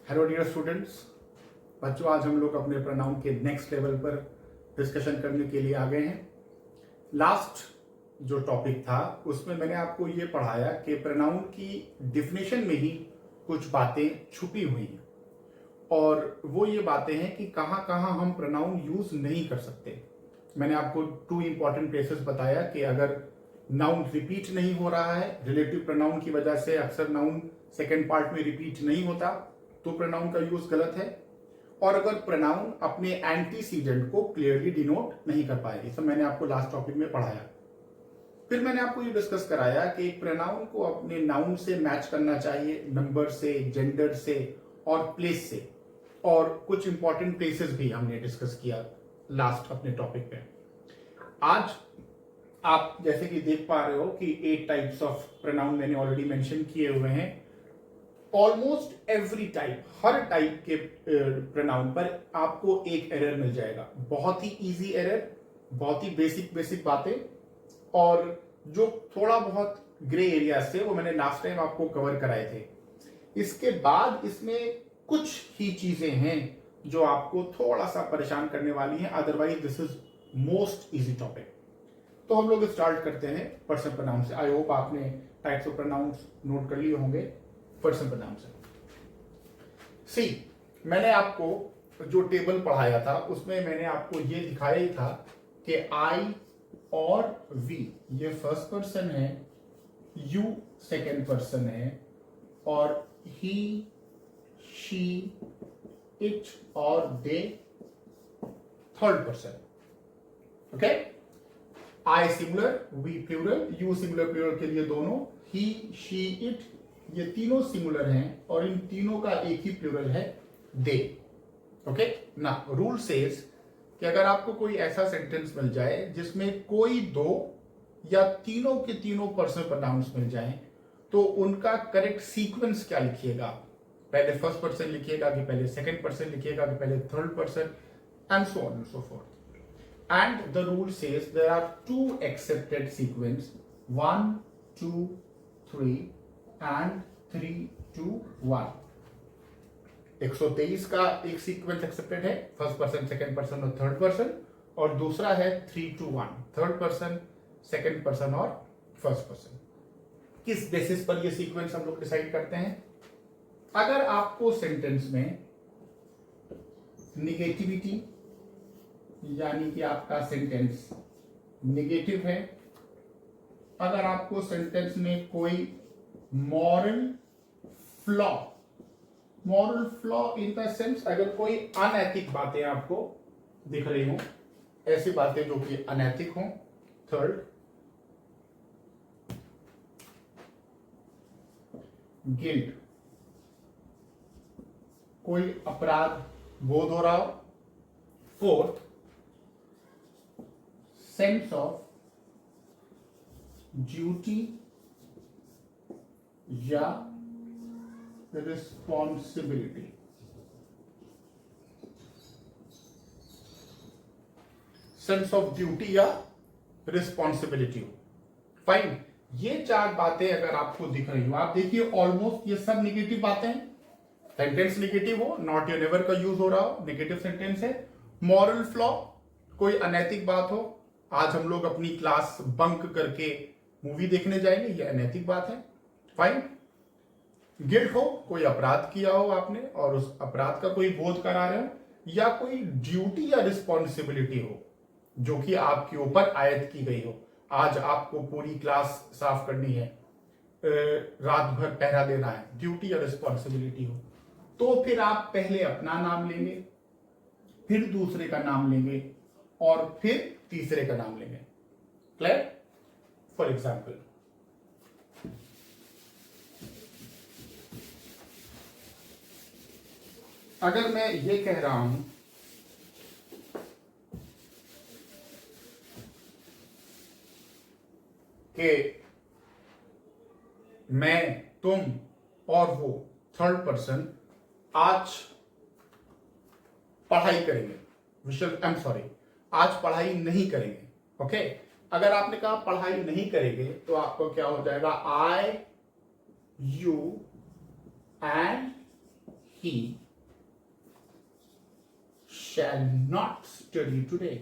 Hello dear students, बच्चों आज हम लोग अपने प्रोनाउन के नेक्स्ट लेवल पर डिस्कशन करने के लिए आ गए हैं। लास्ट जो टॉपिक था उसमें मैंने आपको ये पढ़ाया कि प्रोनाउन की डिफिनेशन में ही कुछ बातें छुपी हुई हैं और वो ये बातें हैं कि कहाँ कहाँ हम प्रोनाउन यूज नहीं कर सकते। मैंने आपको 2 इंपॉर्टेंट प्लेसेस बताया कि अगर नाउन रिपीट नहीं हो रहा है, रिलेटिव प्रोनाउन की वजह से अक्सर नाउन सेकेंड पार्ट में रिपीट नहीं होता तो प्रोनाउन का यूज गलत है, और अगर प्रोनाउन अपने एंटीसीडेंट को क्लियरली डिनोट नहीं कर पाए। ये सब मैंने आपको लास्ट टॉपिक में पढ़ाया। फिर मैंने आपको ये डिस्कस कराया कि एक प्रोनाउन को अपने नाउन से मैच करना चाहिए, नंबर से, जेंडर से और प्लेस से, और कुछ इंपॉर्टेंट प्लेसेस भी हमने डिस्कस किया लास्ट अपने टॉपिक पे। आज आप जैसे कि देख पा रहे हो कि 8 टाइप्स ऑफ प्रोनाउन मैंने ऑलरेडी मेंशन किए हुए हैं। ऑलमोस्ट एवरी टाइप, हर टाइप के प्रोनाउन पर आपको एक एरर मिल जाएगा। बहुत ही इजी एरर, बहुत ही बेसिक बातें, और जो थोड़ा बहुत ग्रे एरियाज थे वो मैंने लास्ट टाइम आपको कवर कराए थे। इसके बाद इसमें कुछ ही चीजें हैं जो आपको थोड़ा सा परेशान करने वाली हैं, otherwise this is most easy topic. तो हम लोग स्टार्ट करते हैं पर्सन प्रोनाउन से। आई होप आपने टाइप्स ऑफ प्रोनाउंस नोट कर लिए होंगे। पर्सन प्रोनाउन से सी, मैंने आपको जो टेबल पढ़ाया था उसमें मैंने आपको ये दिखाया ही था कि आई और वी ये फर्स्ट पर्सन है, यू सेकेंड पर्सन है, और ही, शी, इट और they third person. Okay, I singular, we plural, you singular plural के लिए दोनों, ही, शी, इट ये तीनों सिंगुलर हैं और इन तीनों का एक ही प्लूरल है, दे। ओके ना, रूल सेज कि अगर आपको कोई ऐसा सेंटेंस मिल जाए जिसमें कोई दो या तीनों के तीनों पर्सन प्रोनाउंस मिल जाएं, तो उनका करेक्ट सीक्वेंस क्या लिखिएगा। पहले फर्स्ट पर्सन लिखिएगा कि पहले सेकंड पर्सन लिखिएगा कि पहले third person, and so on and so fourth. And the rule says there are 2 accepted sequence, 1, 2, 3 and 3, 2, 1। 123 का एक सीक्वेंस एक्सेप्टेड है, फर्स्ट पर्सन, सेकंड पर्सन और थर्ड पर्सन, और दूसरा है 3, 2, 1, थर्ड पर्सन, सेकंड पर्सन और फर्स्ट पर्सन। किस basis पर ये सीक्वेंस हम लोग डिसाइड करते हैं? अगर आपको सेंटेंस में निगेटिविटी यानी कि आपका सेंटेंस नेगेटिव है, अगर आपको सेंटेंस में कोई moral flaw in the sense अगर कोई अनैतिक बातें आपको दिख रही हो, ऐसी बातें जो कि अनैतिक हो। थर्ड, गिल्ट, कोई अपराध बोध हो रहा हो। फोर्थ, सेंस ऑफ ड्यूटी या रिस्पॉन्सिबिलिटी। सेंस ऑफ ड्यूटी या रिस्पॉन्सिबिलिटी हो। फाइन, ये 4 बातें अगर आपको दिख रही हो, आप देखिए ऑलमोस्ट ये सब निगेटिव बातें हैं। सेंटेंस निगेटिव हो, नॉट या नेवर का यूज हो रहा हो, नेगेटिव सेंटेंस है। मॉरल फ्लॉ, कोई अनैतिक बात हो, आज हम लोग अपनी क्लास बंक करके मूवी देखने जाएंगे, ये अनैतिक बात है। फाइन। गिल्ट हो, कोई अपराध किया हो आपने और उस अपराध का कोई बोध करा रहे हो, या कोई ड्यूटी या रिस्पॉन्सिबिलिटी हो जो कि आपके ऊपर आयद की गई हो। आज आपको पूरी क्लास साफ करनी है, रात भर पहरा देना है, ड्यूटी या रिस्पॉन्सिबिलिटी हो, तो फिर आप पहले अपना नाम लेंगे, फिर दूसरे का नाम लेंगे और फिर तीसरे का नाम लेंगे। क्लियर? फॉर एग्जाम्पल, अगर मैं ये कह रहा हूं कि मैं, तुम और वो थर्ड पर्सन आज पढ़ाई करेंगे, आज पढ़ाई नहीं करेंगे। ओके, अगर आपने कहा पढ़ाई नहीं करेंगे तो आपको क्या हो जाएगा? I, you and he shall not study today.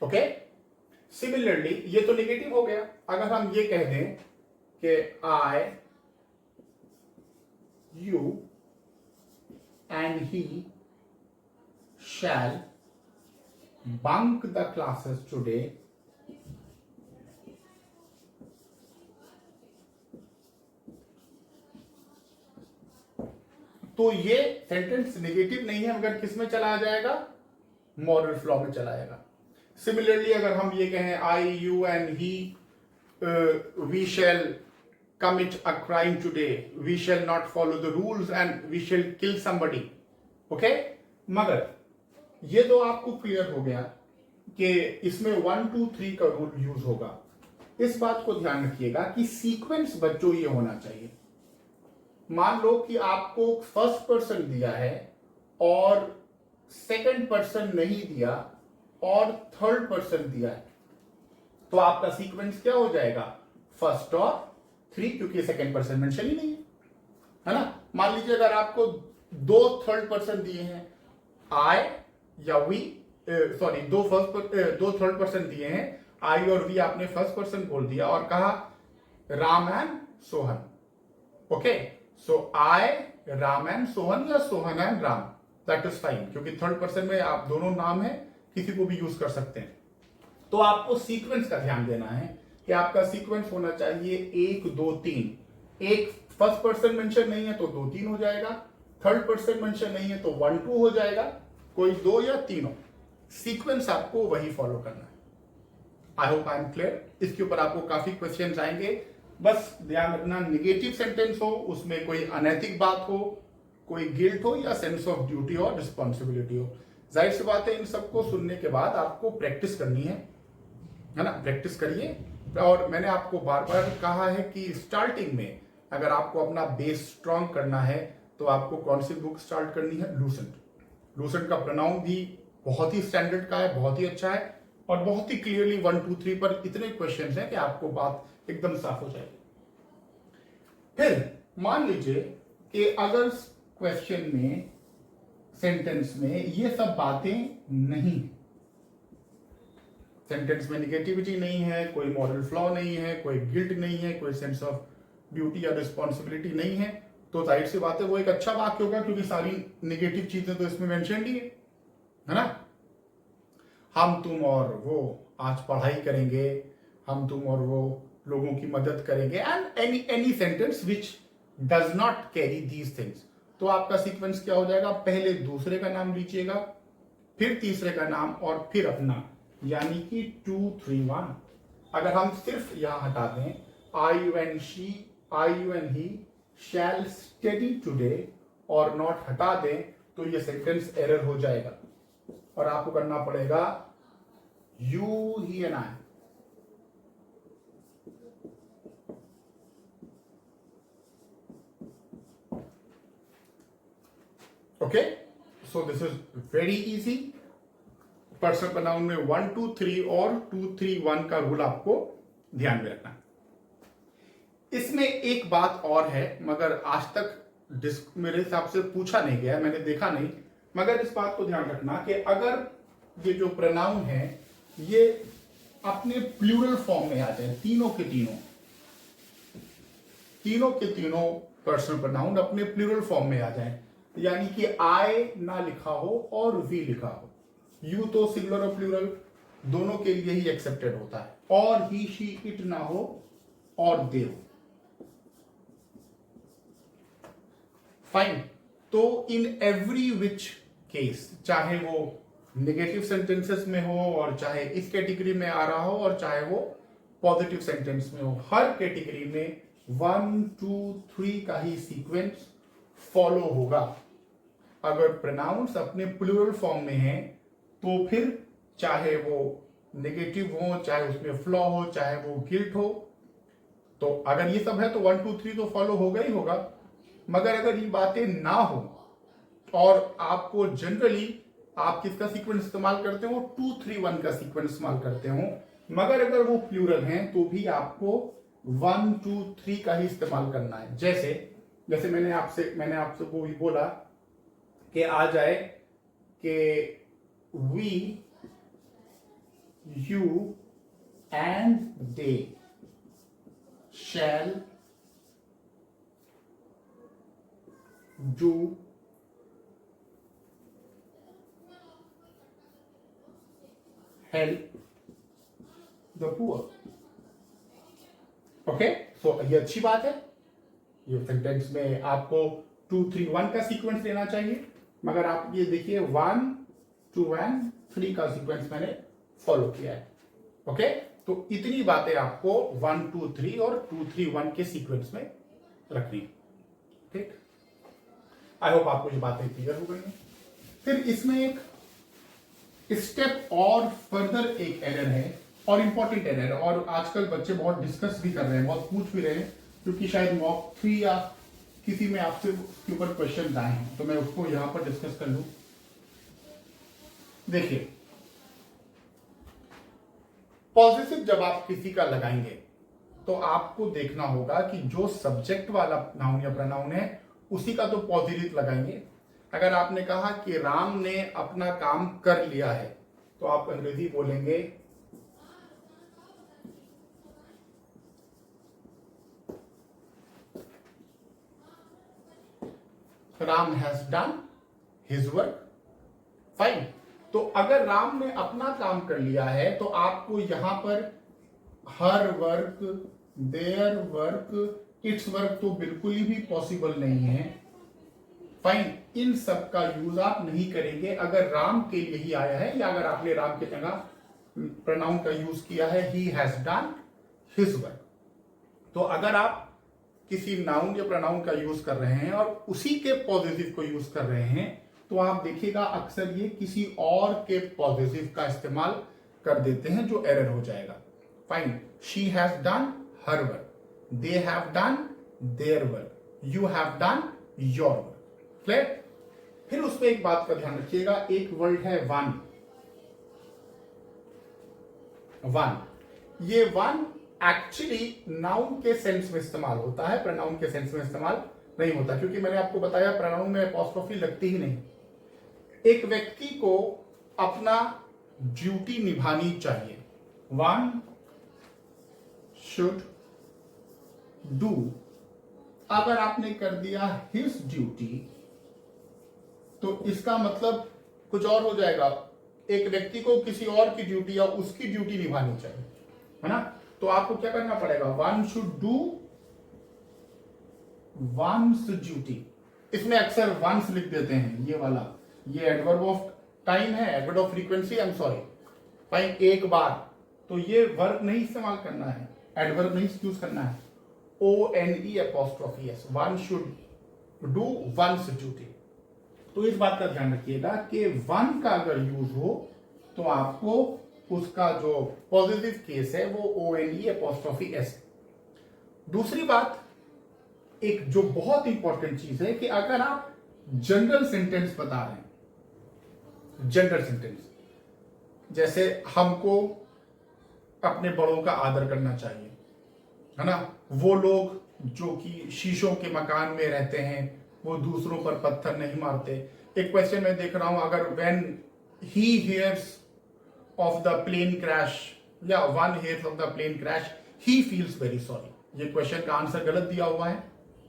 Okay, similarly ये तो नेगेटिव हो गया। अगर हम ये कह दें कि I, you and he shall bunk the classes today, तो ये सेंटेंस नेगेटिव नहीं है, मगर किस में चला जाएगा? मॉरल फ्लॉ में चला जाएगा। सिमिलरली अगर हम ये कहें I, you and he, we shall commit a crime today, we shall not follow the rules and we shall kill somebody. Okay, मगर ये तो आपको क्लियर हो गया कि इसमें 1 2 3 का रूल यूज होगा। इस बात को ध्यान रखिएगा कि सीक्वेंस बच्चों ये होना चाहिए। मान लो कि आपको फर्स्ट पर्सन दिया है और सेकंड पर्सन नहीं दिया और थर्ड पर्सन दिया है, तो आपका सीक्वेंस क्या हो जाएगा? फर्स्ट और 3, क्योंकि सेकंड पर्सन मेंशन ही नहीं है ना। मान लीजिए अगर आपको 2 थर्ड पर्सन दिए हैं, आई या वी, सॉरी, 2 थर्ड पर्सन दिए हैं, आई और वी आपने फर्स्ट पर्सन बोल दिया और कहा Ram and Sohan. Okay, so I, Ram and Sohan या Sohan and Ram, that is fine, क्योंकि थर्ड पर्सन में आप दोनों नाम है, किसी को भी यूज कर सकते हैं। तो आपको सीक्वेंस का ध्यान देना है कि आपका सीक्वेंस होना चाहिए 1 2 3। एक फर्स्ट पर्सन मेंशन नहीं है तो 2 3 हो जाएगा, थर्ड पर्सन मेंशन नहीं है तो 1 2 हो जाएगा, कोई 2 या 3 हो। सीक्वेंस आपको वही फॉलो करना है। I hope I am clear. इसके ऊपर आपको काफी क्वेश्चंस आएंगे। बस ध्यान रखना, निगेटिव सेंटेंस हो, उसमें कोई अनैतिक बात हो, कोई गिल्ट हो या सेंस ऑफ ड्यूटी और रिस्पॉन्सिबिलिटी हो। जाहिर सी बात है, इन सबको सुनने के बाद आपको प्रैक्टिस करनी है ना। प्रैक्टिस करिए। और मैंने आपको बार बार कहा है कि स्टार्टिंग में अगर आपको अपना बेस स्ट्रांग करना है तो आपको कौन सी बुक स्टार्ट करनी है? लूसेंट। लूसेंट का प्रोनाउन भी बहुत ही स्टैंडर्ड का है, बहुत ही अच्छा है और बहुत ही क्लियरली 1 2 3 पर इतने क्वेश्चन हैं कि आपको बात एकदम साफ हो जाएगी। फिर मान लीजिए कि अगर क्वेश्चन में, सेंटेंस में ये सब बातें नहीं, सेंटेंस में निगेटिविटी नहीं है, कोई मॉरल फ्लॉ नहीं है, कोई गिल्ट नहीं है, कोई सेंस ऑफ ड्यूटी या रिस्पॉन्सिबिलिटी नहीं है, तो जाहिर सी बात है वो एक अच्छा वाक्य होगा, क्योंकि सारी निगेटिव चीजें तो इसमें मेंशन नहीं है ना। हम तुम और वो आज पढ़ाई करेंगे, हम तुम और वो लोगों की मदद करेंगे, and any sentence which does not carry these things. तो आपका सीक्वेंस क्या हो जाएगा? पहले दूसरे का नाम लीजिएगा, फिर तीसरे का नाम और फिर अपना, यानी कि 2 3 1। अगर हम सिर्फ यहां हटा दें I you and she, I you and he shall study today और नॉट हटा दें तो ये सेंटेंस एरर हो जाएगा और आपको करना पड़ेगा you, he and I. Okay, so this is very easy. Person pronoun में 1 2 3 और 2 3 1 का रूल आपको ध्यान में रखना। इसमें एक बात और है, मगर आज तक मेरे हिसाब से पूछा नहीं गया, मैंने देखा नहीं, मगर इस बात को ध्यान रखना कि अगर ये जो प्रोनाउन है ये अपने प्लूरल फॉर्म में आ जाए, तीनों के तीनों पर्सनल प्रोनाउन अपने प्लूरल फॉर्म में आ जाए, यानी कि आई ना लिखा हो और वी लिखा हो, यू तो सिंगुलर और प्लूरल दोनों के लिए ही एक्सेप्टेड होता है, और ही शी इट ना हो और दे हो। फाइन। तो इन एवरी विच केस, चाहे वो नेगेटिव सेंटेंसेस में हो और चाहे इस कैटेगरी में आ रहा हो और चाहे वो पॉजिटिव सेंटेंस में हो, हर कैटेगरी में 1 2 3 का ही सीक्वेंस फॉलो होगा। अगर प्रोनाउंस अपने प्लूरल फॉर्म में हैं तो फिर चाहे वो नेगेटिव हो, चाहे उसमें फ्लॉ हो, चाहे वो गिल्ट हो, तो अगर ये सब है तो 1 2 3 तो फॉलो होगा ही होगा। मगर अगर ये बातें ना हो और आपको जनरली आप किसका सीक्वेंस इस्तेमाल करते हो, 2 3 1 का सीक्वेंस इस्तेमाल करते हो, मगर अगर वो प्लूरल हैं तो भी आपको 1 2 3 का ही इस्तेमाल करना है। जैसे जैसे मैंने आपसे वो भी बोला कि आ जाए कि we, you and they shall do help the poor. Okay, so ये अच्छी बात है। ये सेंटेंस में आपको 2 3 1 का सीक्वेंस लेना चाहिए, मगर आप ये देखिए 1 2 1 3 का सीक्वेंस मैंने फॉलो किया है। ओके, तो इतनी बातें आपको 1 2 3 और 2 3 1 के सीक्वेंस में रखनी है। ठीक, आई होप आपको ये बातें क्लियर हो गई हैं। फिर इसमें एक स्टेप और फर्दर एक एरर है और इंपॉर्टेंट एरर है, और आजकल बच्चे बहुत डिस्कस भी कर रहे हैं, बहुत पूछ भी रहे हैं, क्योंकि शायद मॉक 3 या किसी में आपसे उसके ऊपर क्वेश्चन आए हैं, तो मैं उसको यहां पर डिस्कस कर लूं। देखिए, पॉजिटिव जब आप किसी का लगाएंगे तो आपको देखना होगा कि जो सब्जेक्ट वाला नाउन या प्रोनाउन है उसी का तो पॉजिटिव लगाएंगे। अगर आपने कहा कि राम ने अपना काम कर लिया है, तो आप अंग्रेजी बोलेंगे Ram has done his work. Fine, तो अगर राम ने अपना काम कर लिया है तो आपको यहां पर her work, their work, it's work तो बिल्कुल ही पॉसिबल नहीं है। फाइन, इन सब का यूज आप नहीं करेंगे अगर राम के लिए ही आया है, या अगर आपने राम की जगह प्रोनाउन का यूज किया है he has done his work. तो अगर आप किसी नाउन या प्रोनाउन का यूज कर रहे हैं और उसी के पॉजिटिव को यूज कर रहे हैं, तो आप देखिएगा अक्सर ये किसी और के पॉजिटिव का इस्तेमाल कर देते हैं, जो एरर हो जाएगा। Fine, she has done her work, they have done their work, you have done your work. Clear? फिर उसमें एक बात का ध्यान रखिएगा, एक वर्ड है वन। ये वन एक्चुअली नाउन के सेंस में इस्तेमाल होता है, प्रोनाउन के सेंस में इस्तेमाल नहीं होता, क्योंकि मैंने आपको बताया प्रोनाउन में अपॉस्ट्रोफी लगती ही नहीं। एक व्यक्ति को अपना ड्यूटी निभानी चाहिए, वन शुड डू। अगर आपने कर दिया हिज ड्यूटी तो इसका मतलब कुछ और हो जाएगा। एक व्यक्ति को किसी और की ड्यूटी या उसकी ड्यूटी निभानी चाहिए, है ना? तो आपको क्या करना पड़ेगा, one should do once duty. इसमें अक्सर वंस लिख देते हैं, ये वाला, ये एडवर्ब ऑफ टाइम है, adverb of frequency, I am sorry. Fine, एक बार, तो ये वर्ब नहीं इस्तेमाल करना है, एडवर्ब नहीं यूज करना है, ONE apostrophe S, one should do once duty. तो इस बात का ध्यान रखिएगा कि वन का अगर यूज हो तो आपको उसका जो पॉजिटिव केस है वो ONE अपॉस्ट्रोफी एस। दूसरी बात, एक जो बहुत इंपॉर्टेंट चीज है कि अगर आप जनरल सेंटेंस बता रहे हैं, जनरल सेंटेंस, जैसे हमको अपने बड़ों का आदर करना चाहिए, है ना, वो लोग जो कि शीशों के मकान में रहते हैं वो दूसरों पर पत्थर नहीं मारते। एक क्वेश्चन मैं देख रहा हूं, अगर when he hears of the plane crash, या one hears of the plane crash he feels very sorry. ये क्वेश्चन का आंसर गलत दिया हुआ है।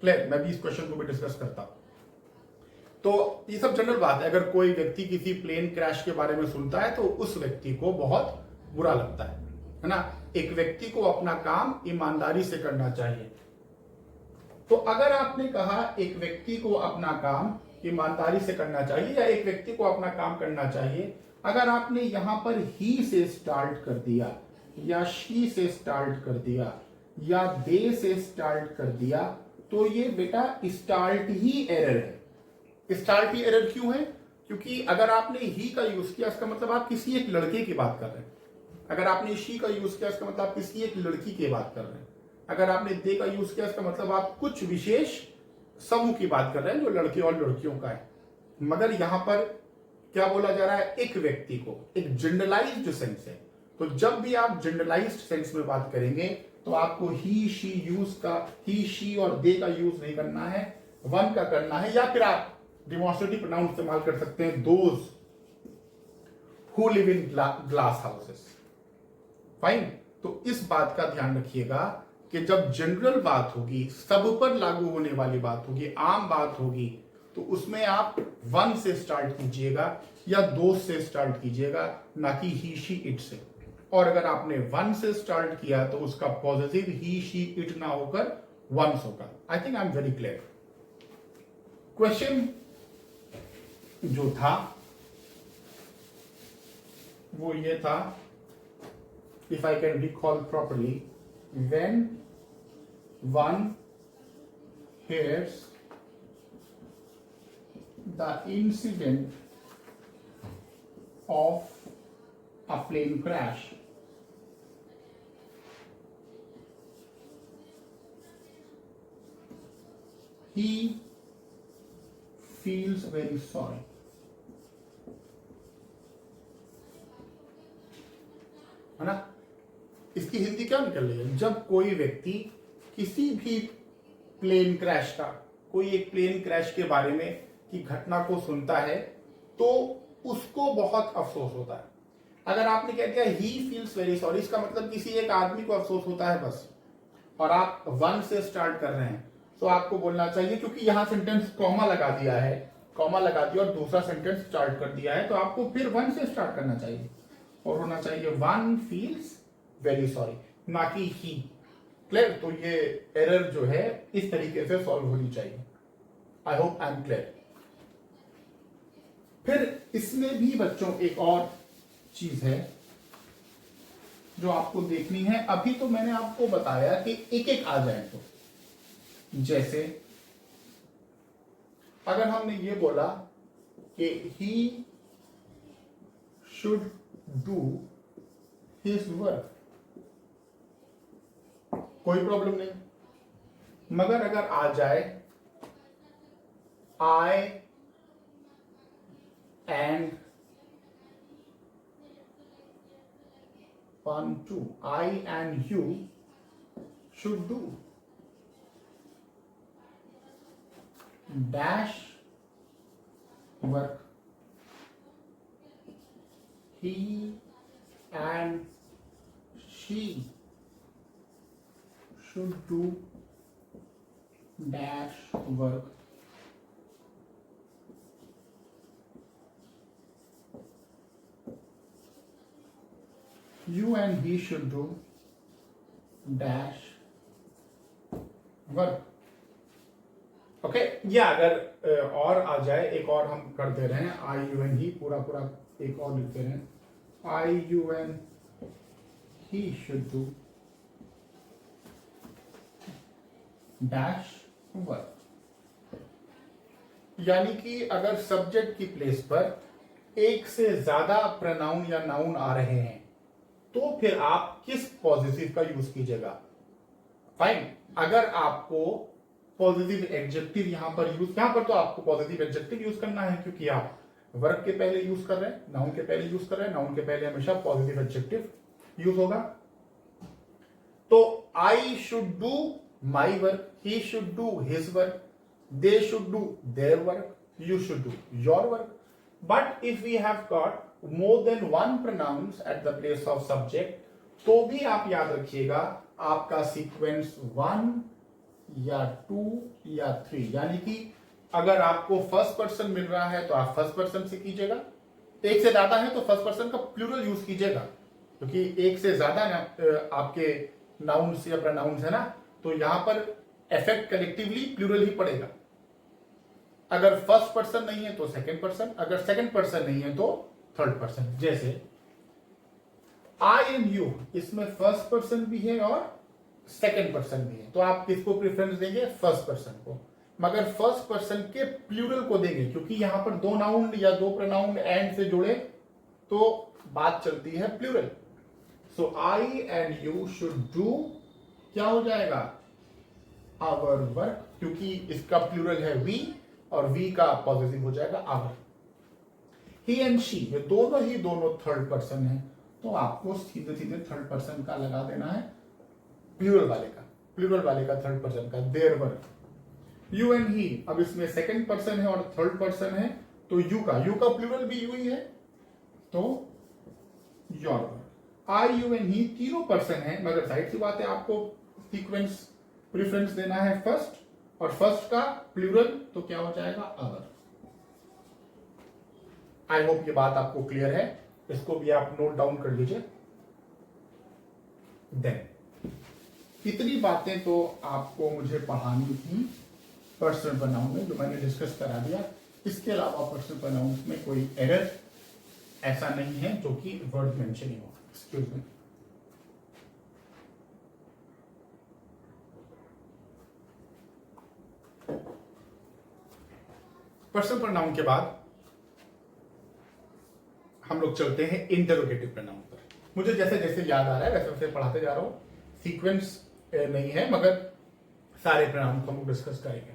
क्लियर? मैं भी इस क्वेश्चन को भी डिस्कस करता हूं। तो ये सब जनरल बात है, अगर कोई व्यक्ति किसी प्लेन क्रैश के बारे में सुनता है तो उस व्यक्ति को बहुत बुरा लगता है ना। एक व्यक्ति को अपना काम ईमानदारी से करना चाहिए। तो अगर आपने कहा एक व्यक्ति को अपना काम ईमानदारी से करना चाहिए, या एक व्यक्ति को अपना काम करना चाहिए, अगर आपने यहां पर ही से स्टार्ट कर दिया, या शी से स्टार्ट कर दिया, या दे से स्टार्ट कर दिया, तो ये बेटा स्टार्ट ही एरर है। स्टार्ट ही एरर क्यों है? क्योंकि अगर आपने ही का यूज किया इसका मतलब आप किसी एक लड़के की बात कर रहे हैं। अगर आपने शी का यूज किया इसका मतलब आप किसी एक लड़की की बात कर रहे हैं। अगर आपने दे का यूज किया इसका मतलब आप कुछ विशेष समूह की बात कर रहे हैं जो लड़के और लड़कियों का है। मगर यहां पर क्या बोला जा रहा है, एक व्यक्ति को, एक जनरलाइज्ड सेंस है, तो जब भी आप जनरलाइज्ड सेंस में बात करेंगे तो आपको ही शी यूज का, ही शी और दे का यूज नहीं करना है, वन का करना है, या फिर आप डिमॉन्स्ट्रेटिव प्रोनाउन इस्तेमाल कर सकते हैं, those who live in glass houses. Fine. तो इस बात का ध्यान रखिएगा कि जब जनरल बात होगी, सब पर लागू होने वाली बात होगी, आम बात होगी, तो उसमें आप वन से स्टार्ट कीजिएगा या दो से स्टार्ट कीजिएगा, ना कि ही शी इट से। और अगर आपने वन से स्टार्ट किया तो उसका पॉजिटिव ही शी इट ना होकर वंस होगा। I think I am very clear. Question जो था वो ये था, if I can recall properly, when one hears the incident of a plane crash, he feels very sorry. है ना? इसकी हिंदी क्या निकल रही है? जब कोई व्यक्ति किसी भी प्लेन क्रैश का, कोई एक प्लेन क्रैश के बारे में की घटना को सुनता है तो उसको बहुत अफसोस होता है। अगर आपने कह दिया ही फील्स वेरी सॉरी, इसका मतलब किसी एक आदमी को अफसोस होता है बस, और आप वन से स्टार्ट कर रहे हैं, तो आपको बोलना चाहिए, क्योंकि यहां सेंटेंस कॉमा लगा दिया है, कॉमा लगा दिया और दूसरा सेंटेंस स्टार्ट कर दिया है, तो आपको फिर वन से स्टार्ट करना चाहिए और होना चाहिए वन फील्स वेरी सॉरी, ना कि ही। क्लियर? तो ये एरर जो है इस तरीके से सॉल्व होनी चाहिए। I hope I am clear. फिर इसमें भी बच्चों एक और चीज है जो आपको देखनी है। अभी तो मैंने आपको बताया कि एक एक आ जाए, तो जैसे अगर हमने ये बोला कि ही शुड डू हिज वर्क, कोई प्रॉब्लम नहीं। मगर अगर आ जाए आई and want to, I and you should do dash work, he and she should do dash work, you and he should do dash work. Okay, या अगर और आ जाए, एक और हम कर दे रहे हैं, आई यू एन ही, पूरा पूरा एक और लिखते हैं, I you and he should do dash work. यानी कि अगर सब्जेक्ट की प्लेस पर एक से ज्यादा प्रोनाउन या नाउन आ रहे हैं तो फिर आप किस पॉजिटिव का यूज कीजिएगा? फाइन। अगर आपको पॉजिटिव एडजेक्टिव यहां पर तो आपको पॉजिटिव एडजेक्टिव यूज करना है, क्योंकि आप वर्ब के पहले यूज कर रहे हैं, नाउन के पहले यूज कर रहे हैं, नाउन के पहले हमेशा पॉजिटिव एडजेक्टिव यूज होगा। तो I should do my work, he should do his work, they should do their work, you should do your work. But if we have got more than one pronouns at the place of subject, तो भी आप याद रखिएगा आपका sequence 1 या 2 या 3, यानी कि अगर आपको फर्स्ट पर्सन मिल रहा है तो आप फर्स्ट पर्सन से कीजिएगा, एक से ज्यादा है तो फर्स्ट पर्सन का प्लूरल यूज कीजिएगा, क्योंकि एक से ज्यादा आपके नाउन्स या प्रोनाउंस है ना, तो यहां पर इफेक्ट कलेक्टिवली प्लूरल ही पड़ेगा। अगर फर्स्ट पर्सन नहीं है तो सेकंड पर्सन, अगर सेकंड पर्सन नहीं है तो थर्ड पर्सन। जैसे आई एंड यू, इसमें फर्स्ट पर्सन भी है और सेकंड पर्सन भी है, तो आप किसको प्रेफरेंस देंगे? फर्स्ट पर्सन को। मगर फर्स्ट पर्सन के प्लूरल को देंगे, क्योंकि यहां पर दो नाउन या दो प्रोनाउन एंड से जुड़े तो बात चलती है plural. So I and you should do, क्या हो जाएगा? आवर वर्क, क्योंकि इसका प्लूरल है वी और वी का पॉजिटिव हो जाएगा आवर। ही एंड शी, ये दोनों थर्ड पर्सन है, तो आपको सीधे सीधे थर्ड पर्सन का लगा देना है, प्लूरल वाले का थर्ड पर्सन का, there were, you and he. अब इसमें सेकंड पर्सन है और थर्ड पर्सन है, तो यू का प्लूरल भी यू ही है, तो your were. I, you and ही तीनों पर्सन है, मगर जाहिर सी बात है आपको सीक्वेंस प्रेफरेंस देना है फर्स्ट, और फर्स्ट का प्लूरल तो क्या हो जाएगा, अवर। आई होप ये बात आपको क्लियर है, इसको भी आप नोट डाउन कर लीजिए। देन इतनी बातें तो आपको मुझे पढ़ानी थी पर्सनल प्रोनाउन में, जो मैंने डिस्कस करा दिया। इसके अलावा पर्सनल प्रोनाउंस में कोई एरर ऐसा नहीं है जो कि वर्ड मेंशनिंग हो। Excuse me. पर्सनल प्रोनाउन के बाद हम लोग चलते हैं इंटरोगेटिव प्रोनाउन पर। मुझे जैसे जैसे याद आ रहा है वैसे वैसे पढ़ाते जा रहा हूं, सीक्वेंस नहीं है, मगर सारे प्रोनाउन को हम लोग डिस्कस करेंगे।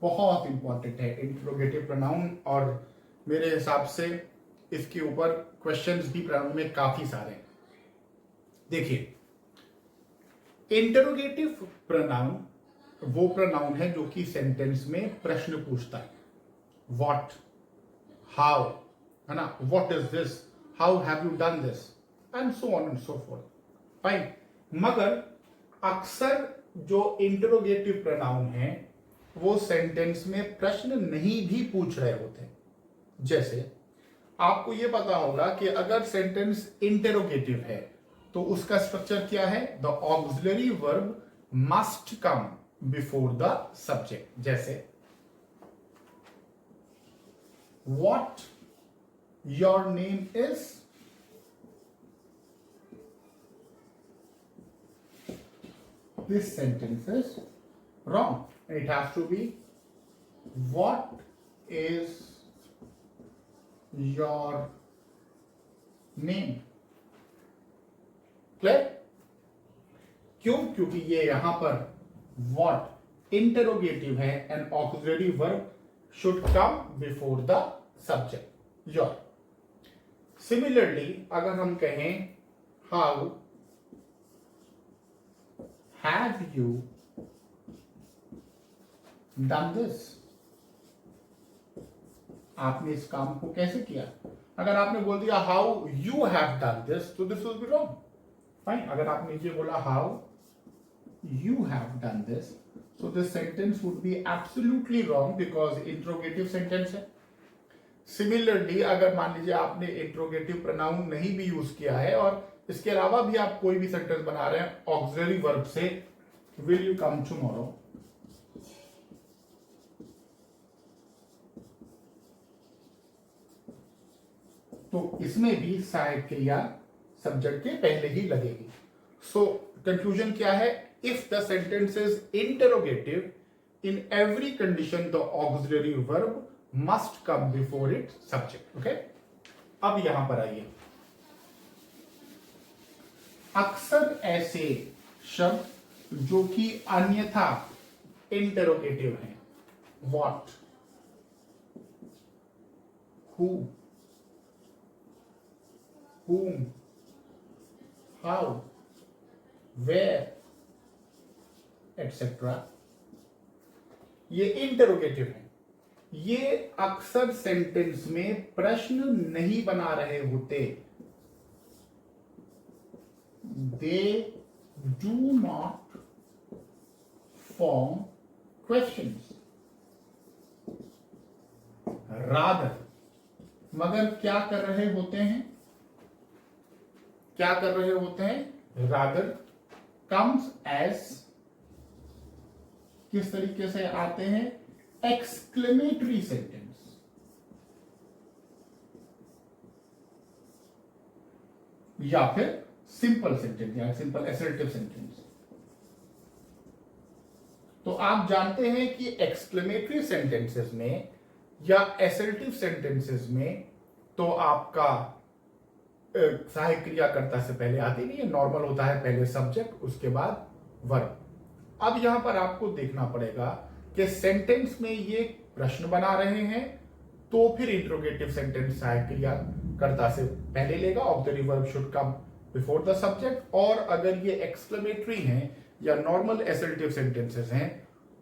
बहुत इंपॉर्टेंट है इंटरोगेटिव प्रोनाउन, और मेरे हिसाब से इसके ऊपर क्वेश्चंस भी प्रोनाउन में काफी सारे हैं। देखिए, इंटरोगेटिव प्रोनाउन वो प्रोनाउन है जो कि सेंटेंस में प्रश्न पूछता है। व्हाट, हाउ, है ना, what is this, how have you done this, and so on and so fourth, fine. मगर अक्सर जो इंटरोगेटिव प्रोनाउन है वो सेंटेंस में प्रश्न नहीं भी पूछ रहे होते। जैसे आपको यह पता होगा कि अगर सेंटेंस इंटरोगेटिव है तो उसका स्ट्रक्चर क्या है, the auxiliary verb must come before the subject. जैसे what your name is, this sentence is wrong. It has to be what is your name. Clear? क्यों? क्योंकि ये यहां पर what इंटरोगेटिव है and auxiliary verb should come before the subject, your. Similarly, अगर हम कहें how have you done this, आपने इस काम को कैसे किया। अगर आपने बोल दिया how you have done this, तो this will be wrong, fine. अगर आपने ये बोला how you have done this, so this sentence would be absolutely wrong because interrogative sentence है। Similarly, अगर मान लीजिए आपने interrogative pronoun नहीं भी यूज किया है और इसके अलावा भी आप कोई भी सेंटेंस बना रहे हैं ऑक्सिलरी वर्ब से, will you come tomorrow, तो इसमें भी सहायक क्रिया सब्जेक्ट के पहले ही लगेगी। सो कंक्लूजन क्या है, if the sentence is interrogative, in every condition the auxiliary verb must come before it subject. Okay, अब यहां पर आइए, अक्सर ऐसे शब्द जो कि अन्यथा इंटरोगेटिव हैं, what, who, whom, how, where, etc. ये इंटरोगेटिव है। ये अक्सर सेंटेंस में प्रश्न नहीं बना रहे होते। They do not form questions. Rather, मगर क्या कर रहे होते हैं, क्या कर रहे होते हैं, rather comes as, किस तरीके से आते हैं, एक्सक्लेमेटरी सेंटेंस, या फिर सिंपल सेंटेंस या सिंपल असर्टिव सेंटेंस। तो आप जानते हैं कि एक्सक्लेमेटरी सेंटेंसेस में या असर्टिव सेंटेंसेस में तो आपका सहायक क्रिया कर्ता से पहले आती नहीं है, नॉर्मल होता है पहले सब्जेक्ट उसके बाद वर्ब। अब यहां पर आपको देखना पड़ेगा कि सेंटेंस में ये प्रश्न बना रहे हैं तो फिर इंट्रोगेटिव सेंटेंस सहायक क्रिया कर्ता से पहले लेगा, auxiliary verb should come before the subject. और अगर ये एक्सक्लेमेटरी हैं या नॉर्मल एसर्टिव सेंटेंसेस हैं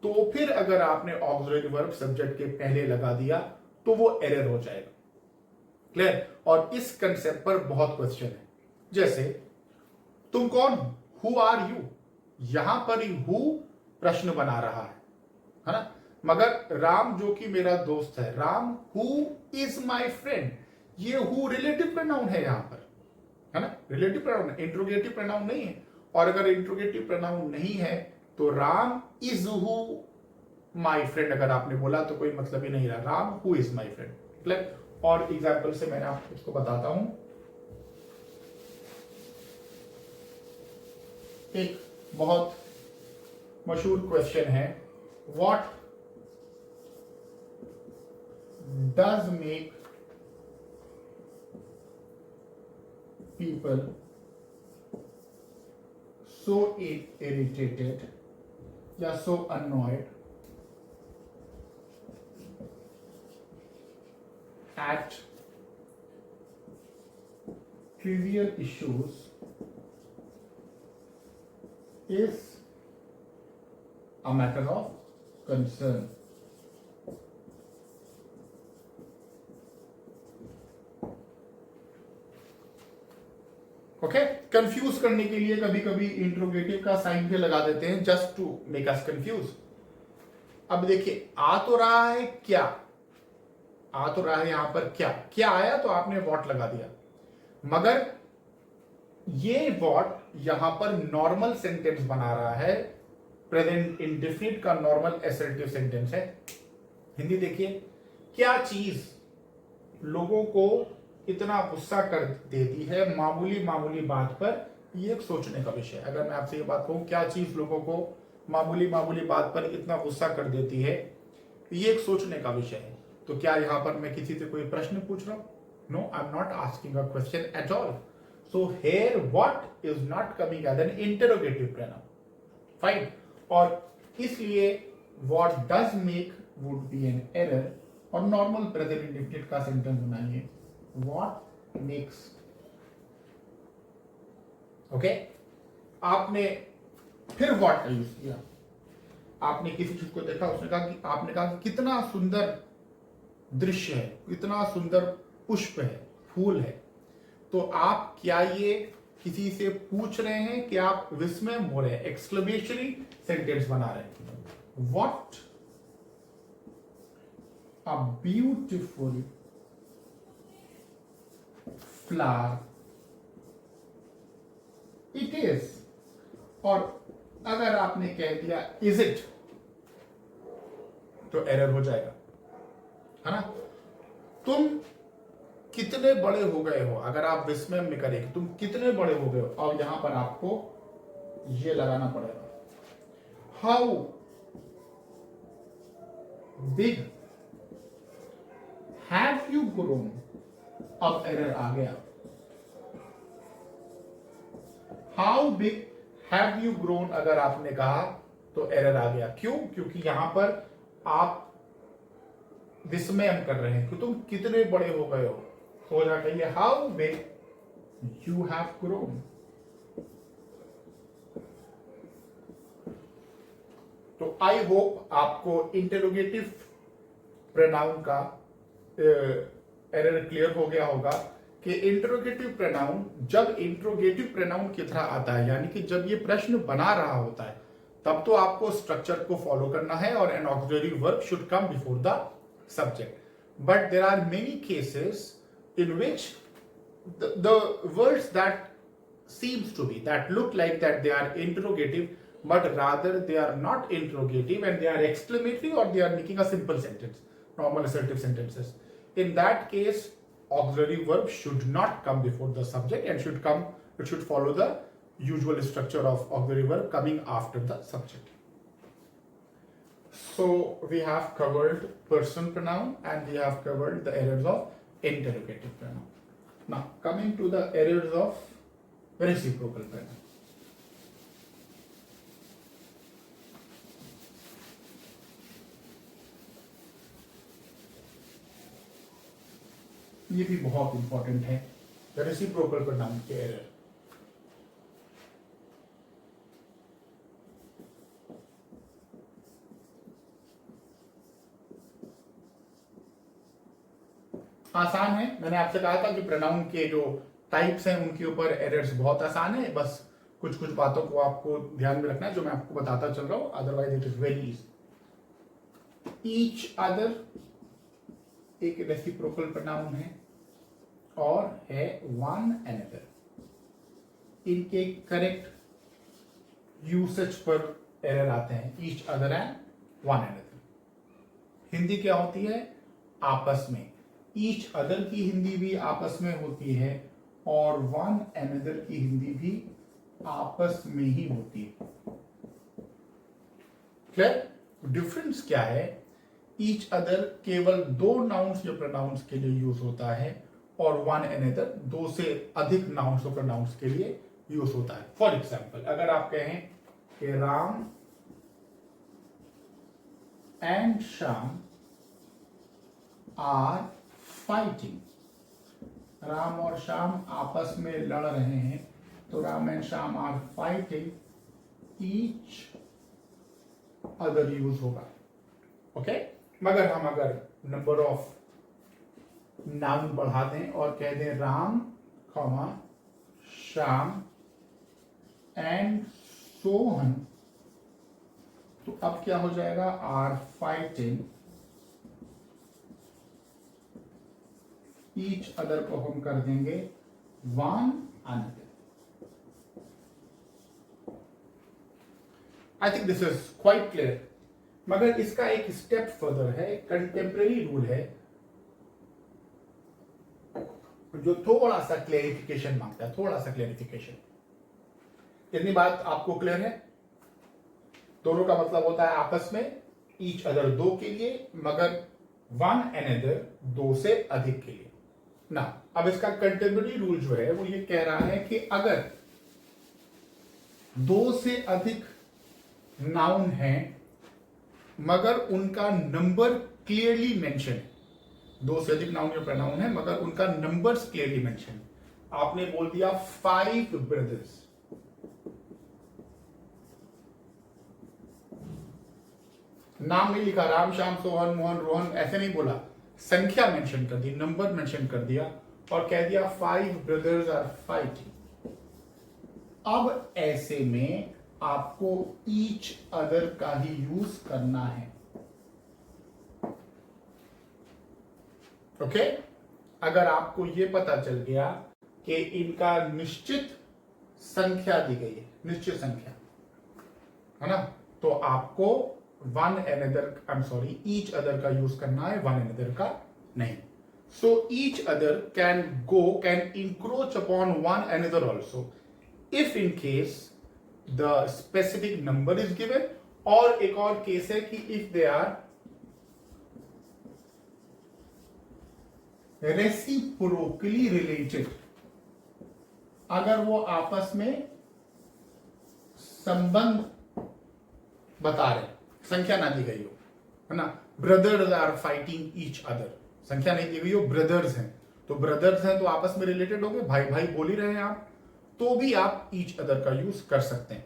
तो फिर अगर आपने ऑक्सिलरी वर्ब सब्जेक्ट के पहले लगा दिया तो वो एरर हो जाएगा। क्लियर? और इस कंसेप्ट पर बहुत क्वेश्चन है, जैसे तुम कौन, हु आर यू, यहां पर हु प्रश्न बना रहा है ना, मगर राम जो कि मेरा दोस्त है, Ram who is my friend, ये हु रिलेटिव प्रोनाउन है यहां पर, है ना, रिलेटिव प्रोनाउन, इंट्रोगेटिव प्रोनाउन नहीं है। और अगर इंट्रोगेटिव प्रोनाउन नहीं है तो Ram is who my friend अगर आपने बोला तो कोई मतलब ही नहीं रहा, Ram who is my friend. Clear? और एग्जाम्पल से मैंने आपको इसको बताता हूं। एक बहुत मशहूर क्वेश्चन है, what does make people so irritated या so annoyed at trivial issues is a matter of concern. Okay, confuse करने के लिए कभी कभी इंट्रोगेटिव का साइन भी लगा देते हैं just to make us confuse. अब देखिए, आ तो रहा है क्या, आ तो रहा है यहां पर क्या, क्या आया तो आपने व्हाट लगा दिया, मगर ये व्हाट यहां पर नॉर्मल सेंटेंस बना रहा है, प्रेजेंट इंडेफिनिट का नॉर्मल असर्टिव सेंटेंस है। हिंदी देखिए, क्या चीज लोगों को इतना गुस्सा कर देती है मामूली मामूली बात पर, ये एक सोचने का विषय है। अगर मैं आपसे ये बात कहूं, क्या चीज लोगों को मामूली मामूली बात पर इतना गुस्सा कर देती है, ये एक सोचने का विषय है। तो क्या यहां पर मैं किसी से कोई प्रश्न पूछ रहा हूं? No, I am not asking a question at all. So here what is not coming as an interrogative pronoun. Fine. और इसलिए what does make would be an error, और नॉर्मल प्रेजेंट इंडेफिनिट का सेंटेंस बनाइए, what makes। Okay, आपने फिर what का use किया, आपने किसी चीज को देखा, उसने कहा कि, आपने कहा कि कितना सुंदर दृश्य है, कितना सुंदर पुष्प है, फूल है, तो आप क्या ये किसी से पूछ रहे हैं कि आप विस्मय हो रहे हैं, एक्सक्लेमेटरी सेंटेंस बना रहे हैं। what a beautiful flower it is। और अगर आपने कह दिया is it, तो एरर हो जाएगा, है ना। तुम कितने बड़े हो गए हो, अगर आप विस्मय में करेंगे तुम कितने बड़े हो गए हो, और यहां पर आपको ये लगाना पड़ेगा, how big have you grown. अब एरर आ गया, how big have you grown अगर आपने कहा तो एरर आ गया। क्यों? क्योंकि यहां पर आप विस्मय कर रहे हैं कि तुम कितने बड़े हो गए हो, हो जाएगा ये how big you have grown. तो आई होप आपको इंटरोगेटिव प्रोनाउन का एरर क्लियर हो गया होगा कि इंट्रोगेटिव प्रोनाउन जब इंट्रोगेटिव प्रोनाउन की तरह आता है, यानी कि जब ये प्रश्न बना रहा होता है, तब तो आपको स्ट्रक्चर को फॉलो करना है और an auxiliary verb should come before the subject. But there are many cases in which the words that seems to be, that look like that they are interrogative, but rather they are not interrogative and they are exclamatory, or they are making a simple sentence, normal assertive sentences. In that case, auxiliary verb should not come before the subject and it should follow the usual structure of auxiliary verb coming after the subject. So we have covered person pronoun and we have covered the errors of interrogative pronoun. Now coming to the errors of reciprocal pronoun. ये भी बहुत important है, reciprocal pronoun के error. आसान है, मैंने आपसे कहा था कि प्रोनाउन के जो टाइप्स हैं उनके ऊपर एरर्स बहुत आसान है, बस कुछ कुछ बातों को आपको ध्यान में रखना है जो मैं आपको बताता चल रहा हूं, otherwise it is very easy. Each other एक रेसिप्रोकल प्रोनाउन है और है वन अनदर। इनके करेक्ट यूसेज पर एरर आते हैं, each other and one another. Hindi क्या होती है? आपस में। ईच अदर की हिंदी भी आपस में होती है और वन अनदर की हिंदी भी आपस में ही होती है। क्लियर? डिफरेंस क्या है? ईच अदर केवल दो नाउन्स जो प्रोनाउंस के लिए यूज होता है और वन अनदर दो से अधिक नाउन्स और प्रोनाउंस के लिए यूज होता है। फॉर एग्जाम्पल, अगर आप कहें कि Ram and Shyam are fighting, Ram और श्याम आपस में लड़ रहे हैं, तो Ram and Shyam are fighting, each other use होगा। ओके, मगर हम अगर नंबर ऑफ नाउन बढ़ा दें और कह दें राम कॉमा श्याम एंड सोहन, तो अब क्या हो जाएगा? आर फाइटिंग, ईच अदर को हम कर देंगे one another. I think this is quite clear. मगर इसका एक स्टेप फर्दर है, कंटेम्प्रेरी रूल है जो थोड़ा सा क्लेरिफिकेशन मांगता है, थोड़ा सा क्लेरिफिकेशन। इतनी बात आपको क्लियर है? दोनों का मतलब होता है आपस में, ईच अदर दो के लिए, मगर वन अनदर दो से अधिक के लिए ना। अब इसका कंटेम्प्रेरी रूल जो है वो ये कह रहा है कि अगर दो से अधिक नाउन हैं मगर उनका नंबर क्लियरली मेंशन है, दो से अधिक नाउन या प्रोनाउन है मगर उनका नंबर्स क्लियरली मेंशन, आपने बोल दिया 5 ब्रदर्स, नाम नहीं लिखा, राम श्याम सोहन मोहन रोहन, ऐसे नहीं बोला, संख्या मेंशन कर दी, नंबर मेंशन कर दिया और कह दिया 5 ब्रदर्स आर फाइटिंग। अब ऐसे में आपको ईच अदर का ही यूज करना है। ओके, अगर आपको यह पता चल गया कि इनका निश्चित संख्या दी गई है, निश्चित संख्या है ना, तो आपको one another, I am sorry, each other का यूज करना है, वन अनदर का नहीं। So each other can encroach upon one another also if in case the specific number is given, और एक और केस है कि if they are reciprocally related, अगर वो आपस में संबंध बता रहे, संख्या ना दी गई हो, है ना। Brothers are fighting each other, संख्या नहीं दी गई हो, ब्रदर्स हैं, तो ब्रदर्स हैं तो आपस में रिलेटेड हो गए, भाई भाई बोल ही रहे हैं आप, तो भी आप ईच अदर का यूज कर सकते हैं।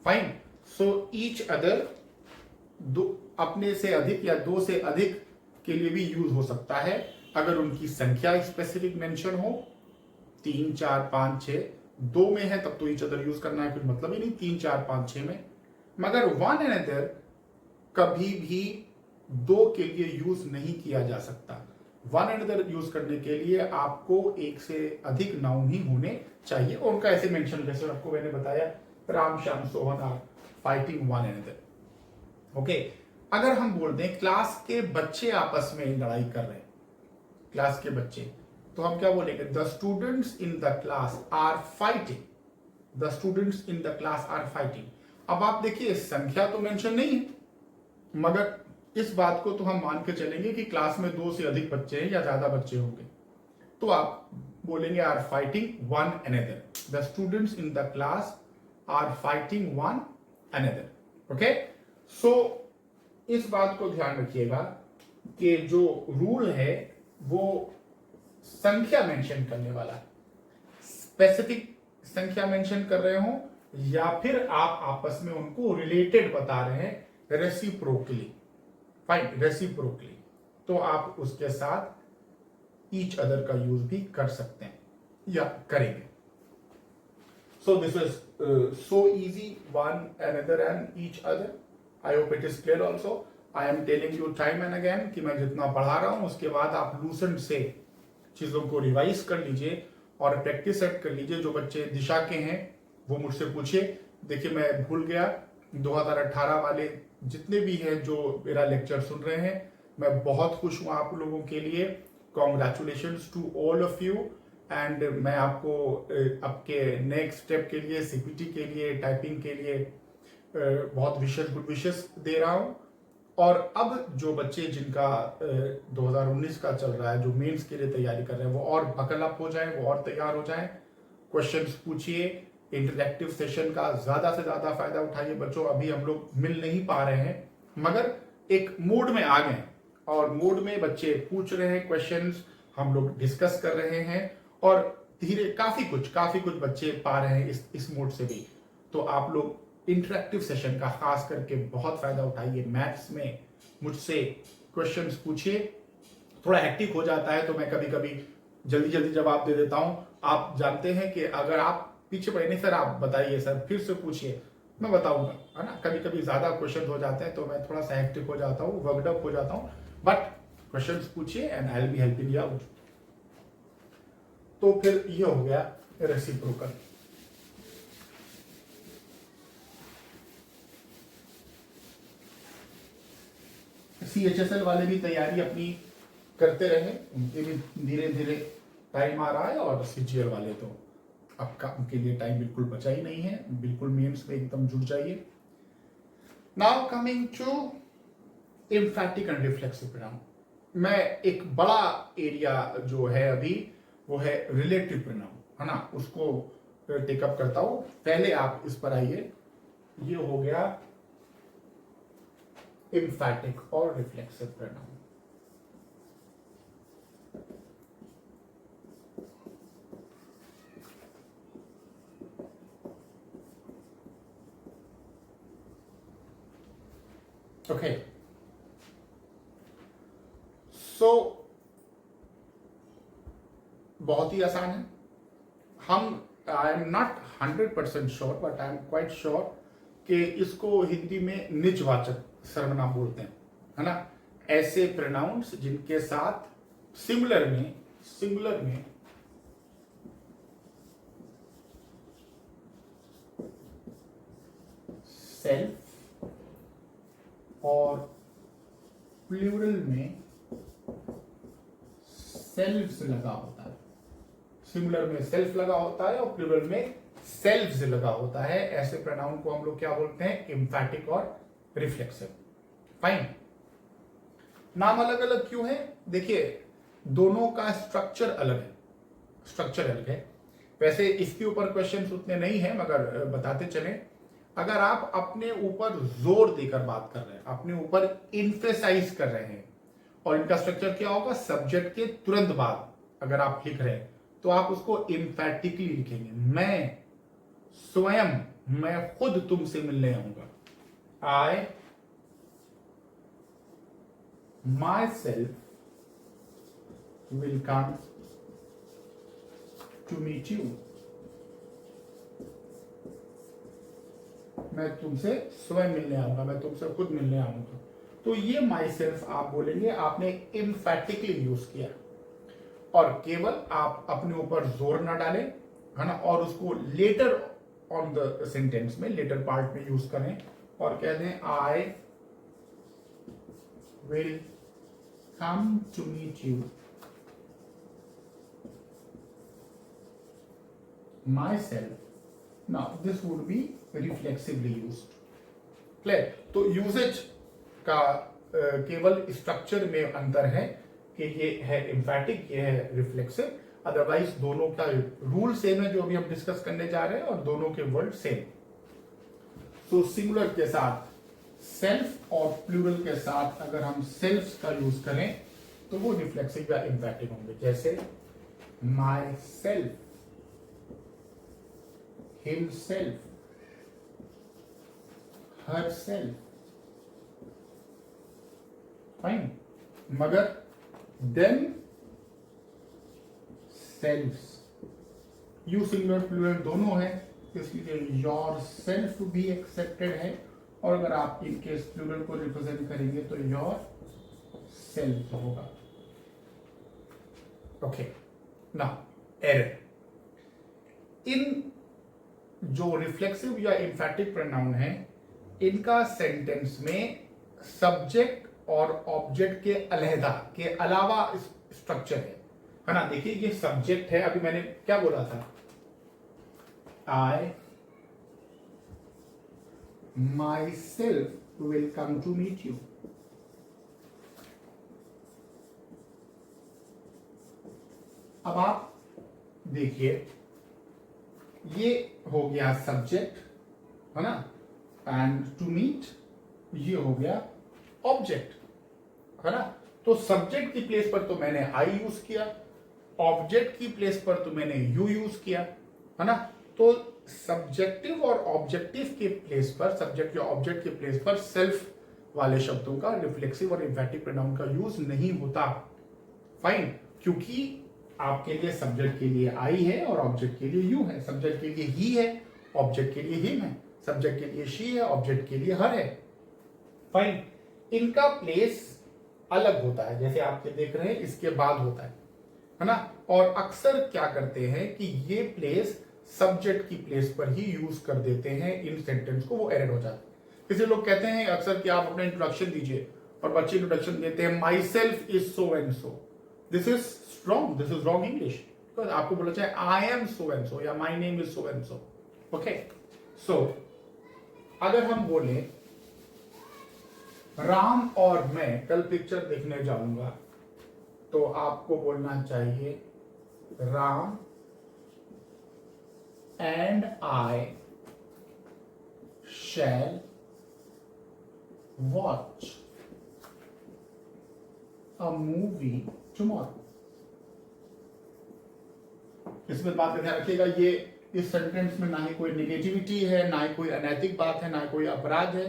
फाइन। सो ईच अदर दो, अपने से अधिक या दो से अधिक के लिए भी यूज हो सकता है अगर उनकी संख्या स्पेसिफिक मेंशन हो, 3 4 5 6, दो में है तब तो ईच अदर यूज करना है, कुछ मतलब ही नहीं 3 4 5 6 में। मगर वन अनदर कभी भी दो के लिए यूज नहीं किया जा सकता। वन अनदर यूज करने के लिए आपको एक से अधिक नाउन ही होने चाहिए, और उनका ऐसे मेंशन, जैसे आपको मैंने बताया, Ram Shyam Sohan are fighting one another. Okay, अगर हम बोल दें क्लास के बच्चे आपस में लड़ाई कर रहे हैं, क्लास के बच्चे, तो हम क्या बोलेंगे? The students in the class are fighting, the students in the class are fighting. अब आप देखिए संख्या तो मेंशन नहीं है, मगर इस बात को तो हम मान के चलेंगे कि क्लास में दो से अधिक बच्चे हैं या ज्यादा बच्चे होंगे, तो आप बोलेंगे are fighting one another, the students in the class are fighting one another. Okay, so इस बात को ध्यान रखिएगा कि जो रूल है वो संख्या मेंशन करने वाला है, स्पेसिफिक संख्या मेंशन कर रहे हो या फिर आप आपस में उनको रिलेटेड बता रहे हैं, रेसिप्रोकली, फाइन, रेसिप्रोकली, तो आप उसके साथ ईच अदर का यूज भी कर सकते हैं या करेंगे। So this is so easy, one another and each other. I hope it is clear also. I am telling you time and again कि मैं जितना पढ़ा रहा हूं उसके बाद आप लूसेंट से चीजों को रिवाइज कर लीजिए और प्रैक्टिस सेट कर लीजिए। जो बच्चे दिशा के हैं वो मुझसे पूछिए। देखिए मैं भूल गया, 2018 वाले जितने भी हैं जो मेरा लेक्चर सुन रहे हैं, मैं बहुत खुश हूं आप लोगों के लिए। Congratulations to all of you and मैं आपको आपके नेक्स्ट स्टेप के लिए, सीपीटी के लिए, टाइपिंग के लिए बहुत विशेष गुड विशेष दे रहा हूं। और अब जो बच्चे जिनका 2019 का चल रहा है, जो मेंस के लिए तैयारी कर रहे हैं, वो और बकल अप हो जाएं, वो और तैयार हो जाएं, क्वेश्चंस पूछिए, इंटरैक्टिव सेशन का ज्यादा से ज्यादा फायदा उठाइए। बच्चों अभी हम लोग मिल नहीं पा रहे हैं मगर एक मूड में आ गए और मूड में बच्चे पूछ रहे हैं क्वेश्चंस, हम लोग डिस्कस कर रहे हैं और धीरे काफी कुछ बच्चे पा रहे हैं इस मूड से भी। तो आप लोग इंटरैक्टिव सेशन का खास करके बहुत फायदा उठाइए। मैथ्स में मुझसे क्वेश्चंस पूछिए, थोड़ा हेक्टिक हो जाता है तो मैं कभी कभी जल्दी जवाब दे देता हूं। आप जानते हैं कि अगर आप पीछे पड़े, नहीं सर आप बताइए, सर फिर से पूछिए, मैं बताऊंगा, है ना। कभी कभी ज्यादा क्वेश्चन हो जाते हैं तो मैं थोड़ा सा हेक्टिक हो जाता हूँ, वर्कड अप हो जाता हूँ, बट क्वेश्चंस पूछिए and I will be helping you out. तो फिर ये हो गया रेसिप्रोकल। CHSL वाले भी तैयारी अपनी करते रहे, उनके भी धीरे धीरे टाइम आ रहा है और CGL वाले तो अब का उनके लिए टाइम बिल्कुल बचा ही नहीं है, बिल्कुल मेंस में एकदम जुट जाइए। Now coming to emphatic and reflexive pronoun, मैं एक बड़ा एरिया जो है अभी वो है रिलेटिव प्रोनाउन, है ना, उसको टेकअप करता हूं। पहले आप इस पर आइए, ये हो गया एम्फैटिक और रिफ्लेक्सिव प्रोनाउन। ओके, सो बहुत ही आसान है। हम आई am not 100% sure but I am quite sure कि इसको हिंदी में निजवाचक सर्वनाम बोलते हैं, है ना। ऐसे प्रोनाउंस जिनके साथ सिंगुलर में सेल्फ और प्लूरल में सेल्फ्स लगा होता है। सिंगुलर में सेल्फ लगा होता है और प्लूरल में सेल्फ्स लगा होता है। ऐसे प्रोनाउन को हम लोग क्या बोलते हैं? एम्फैटिक और रिफ्लेक्सिव। फाइन। नाम अलग अलग क्यों है? देखिए दोनों का स्ट्रक्चर अलग है। वैसे इसके ऊपर क्वेश्चंस उतने नहीं है मगर बताते चले। अगर आप अपने ऊपर जोर देकर बात कर रहे हैं, अपने ऊपर इन्फेसाइज कर रहे हैं, और इनका स्ट्रक्चर क्या होगा? सब्जेक्ट के तुरंत बाद अगर आप लिख रहे हैं तो आप उसको एम्फैटिकली लिखेंगे। मैं खुद तुमसे मिलने आऊंगा। आई myself will come to meet you। मैं तुमसे स्वयं मिलने आऊंगा, मैं तुमसे खुद मिलने आऊंगा। तो ये माई सेल्फ आप बोलेंगे, आपने एम्फैटिकली यूज किया, और केवल आप अपने ऊपर जोर ना डालें, है ना, और उसको लेटर ऑन द सेंटेंस में, लेटर पार्ट में यूज करें और कह दें आई will come to meet you myself। Now this would be reflexively used। Clear? तो यूसेज का केवल स्ट्रक्चर में अंतर है कि ये है एम्फैटिक, ये है रिफ्लेक्सिव। अदरवाइज दोनों का रूल सेम है जो अभी हम डिस्कस करने जा रहे हैं और दोनों के वर्ड सेम। तो सिंगुलर के साथ सेल्फ और प्लूरल के साथ अगर हम सेल्फ का यूज करें तो वो रिफ्लेक्सिव या एम्फैटिक होंगे, जैसे myself, himself, herself, fine. मगर themselves, you singular plural दोनों है, इसलिए योर सेल्फ भी एक्सेप्टेड है, और अगर आप इनके प्लूरल को रिप्रेजेंट करेंगे तो योर सेल्फ होगा। Okay, now error. इन जो रिफ्लेक्सिव या एम्फैटिक प्रोनाउन है, इनका सेंटेंस में सब्जेक्ट और ऑब्जेक्ट के अलहदा के अलावा स्ट्रक्चर है ना। देखिए ये सब्जेक्ट है, अभी मैंने क्या बोला था, I myself will come to meet you. अब आप देखिए ये हो गया सब्जेक्ट, है ना, एंड टू मीट ये हो गया ऑब्जेक्ट, है ना। तो सब्जेक्ट की प्लेस पर तो मैंने आई यूज किया, ऑब्जेक्ट की प्लेस पर तो मैंने यू यूज किया, है ना। तो सब्जेक्टिव और ऑब्जेक्टिव के प्लेस पर, सब्जेक्ट या ऑब्जेक्ट के प्लेस पर सेल्फ वाले शब्दों का, रिफ्लेक्सिव और एम्फैटिक प्रोनाउन का यूज नहीं होता, फाइन। क्योंकि आपके लिए सब्जेक्ट के लिए आई है और ऑब्जेक्ट के लिए यू है, सब्जेक्ट के लिए ही है, ऑब्जेक्ट के लिए हिम है, सब्जेक्ट के लिए शी है, ऑब्जेक्ट के लिए हर है, फाइन। इनका प्लेस अलग होता है, जैसे आप देख रहे हैं इसके बाद होता है ना। और अक्सर क्या करते हैं कि ये प्लेस सब्जेक्ट की प्लेस पर ही यूज कर देते हैं इन सेंटेंस को, वो एरर हो जाता है। इसलिए लोग कहते हैं अक्सर कि आप अपना इंट्रोडक्शन दीजिए और बच्चे इंट्रोडक्शन देते हैं my self is so and so, this is wrong, this is wrong English, because आपको बोला चाहे I am so and so या my name is so and so, okay। so अगर हम बोले राम और मैं कल पिक्चर देखने जाऊंगा, तो आपको बोलना चाहिए Ram and I shall watch a movie tomorrow। इसमें बात का ध्यान रखिएगा, ये इस सेंटेंस में ना ही कोई नेगेटिविटी है, ना ही कोई अनैतिक बात है, ना ही कोई अपराध है,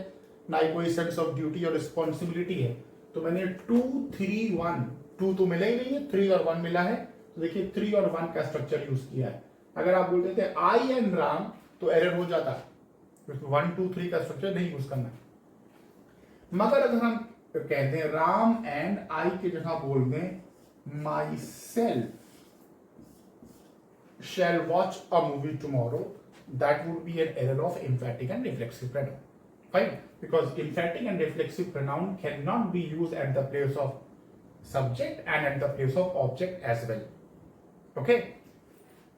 ना ही कोई सेंस ऑफ ड्यूटी और रिस्पॉन्सिबिलिटी है। तो मैंने 2 3 1, 2 तो मिला ही नहीं है, 3 और 1 मिला है, तो देखिए 3 और 1 का स्ट्रक्चर यूज किया है। अगर आप बोलते थे आई एंड राम तो एरर हो जाता, 1 2 3 का स्ट्रक्चर नहीं यूज करना। मगर अगर हम कहते हैं राम एंड आई की जगह बोल दें my self shall watch a movie tomorrow, that would be an error of emphatic and reflexive pronoun, fine, because emphatic and reflexive pronoun cannot be used at the place of subject and at the place of object as well, okay।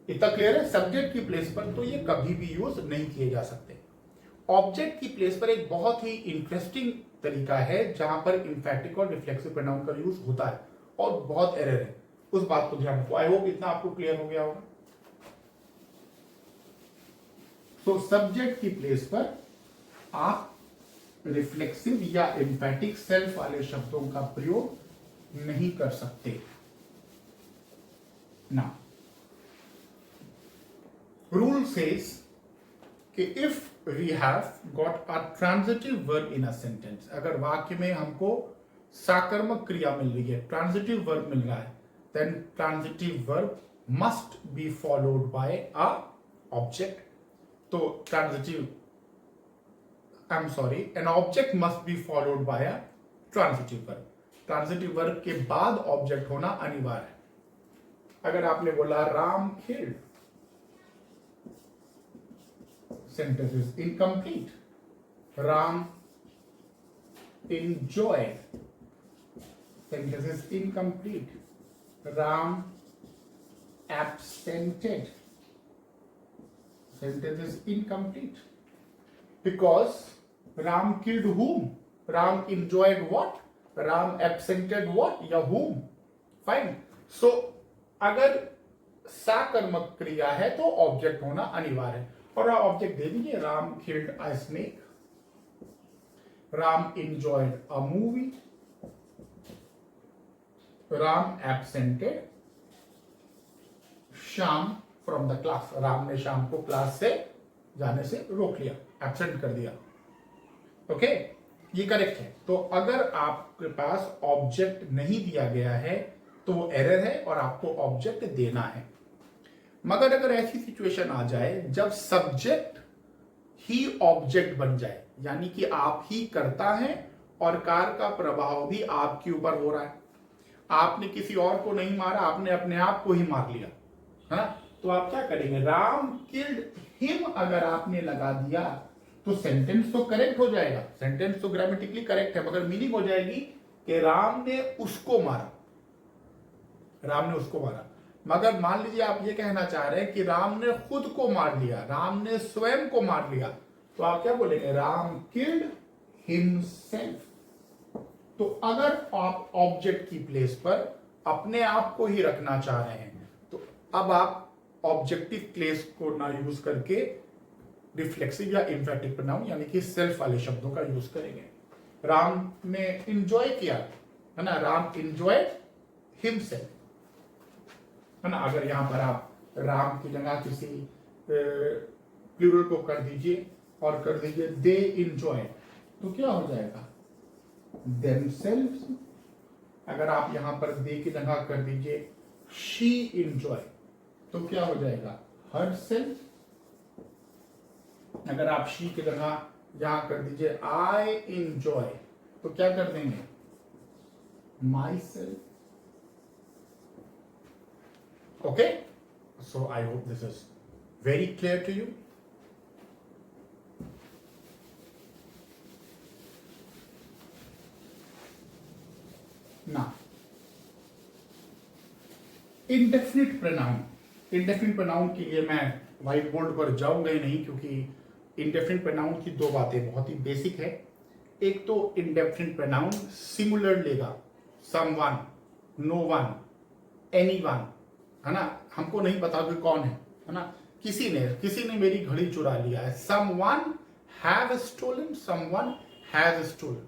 इतना clear है, subject की place पर तो ये कभी भी use नहीं किए जा सकते। ऑब्जेक्ट की प्लेस पर एक बहुत ही इंटरेस्टिंग तरीका है जहां पर emphatic और reflexive pronoun का यूज होता है और बहुत एरर है, उस बात को ध्यान रखो। आई होप इतना आपको क्लियर हो गया होगा। तो सब्जेक्ट की प्लेस पर आप रिफ्लेक्सिव या एम्फैटिक सेल्फ वाले शब्दों का प्रयोग नहीं कर सकते ना। रूल सेज कि if we have got a transitive verb in a sentence, अगर वाक्य में हमको साकर्मक क्रिया मिल रही है, ट्रांजिटिव वर्ब मिल रहा है, then transitive verb must be followed by a object. तो transitive, I am sorry, an object must be followed by a transitive verb. Transitive verb के बाद ऑब्जेक्ट होना अनिवार्य है। अगर आपने बोला राम खेल्ड, sentence is incomplete. Ram enjoyed, sentence is incomplete. Ram absented, sentence is incomplete, because Ram killed whom? Ram enjoyed what? Ram absented what? या whom? Fine. So अगर साकर्मक क्रिया है तो ऑब्जेक्ट होना अनिवार्य है। और ऑब्जेक्ट दे दीजिए, Ram killed a snake, Ram enjoyed a movie, Ram absented Shyam from the class, Ram ने श्याम को क्लास से जाने से रोक लिया, एब्सेंट कर दिया। ओके, ये करेक्ट है। तो अगर आपके पास ऑब्जेक्ट नहीं दिया गया है तो वो एरर है और आपको ऑब्जेक्ट देना है। मगर अगर ऐसी सिचुएशन आ जाए जब सब्जेक्ट ही ऑब्जेक्ट बन जाए, यानी कि आप ही करता है और कार का प्रभाव भी आपके ऊपर हो रहा है, आपने किसी और को नहीं मारा, आपने अपने आप को ही मार लिया, है ना, तो आप क्या करेंगे? राम किल्ड हिम अगर आपने लगा दिया तो सेंटेंस तो करेक्ट हो जाएगा, सेंटेंस तो ग्रामेटिकली करेक्ट है, मगर मीनिंग हो जाएगी कि राम ने उसको मारा, राम ने उसको मारा। मगर मान लीजिए आप ये कहना चाह रहे हैं कि राम ने खुद को मार लिया, राम ने स्वयं को मार लिया, तो आप क्या बोलेंगे? Ram killed himself. तो अगर आप ऑब्जेक्ट की प्लेस पर अपने आप को ही रखना चाह रहे हैं तो अब आप ऑब्जेक्टिव प्लेस को ना यूज करके रिफ्लेक्सिव या इम्फेटिव प्रोनाउन यानी कि सेल्फ वाले शब्दों का यूज करेंगे। राम ने इंजॉय किया, है ना, राम इंजॉय हिमसेल्फ, है ना। अगर यहां पर आप राम की जगह किसी प्लूरल को कर दीजिए और कर दीजिए दे इंजॉय, तो क्या हो जाएगा? देमसेल्व्स। अगर आप यहां पर दे की जगह कर दीजिए शी इंजॉय, तो क्या हो जाएगा? हरसेल्फ। अगर आप शी की जगह यहां कर दीजिए आई इंजॉय, तो क्या कर देंगे? My self. Okay, so I hope this is very clear to you. Now, indefinite pronoun, indefinite pronoun के लिए मैं व्हाइट बोर्ड पर जाऊंगा ही नहीं, क्योंकि indefinite pronoun की दो बातें बहुत ही बेसिक है। एक तो indefinite pronoun सिंगुलर लेगा, someone, no one, anyone, है ना, हमको नहीं पता कि कौन है ना, किसी ने मेरी घड़ी चुरा लिया है, someone have stolen, someone has stolen,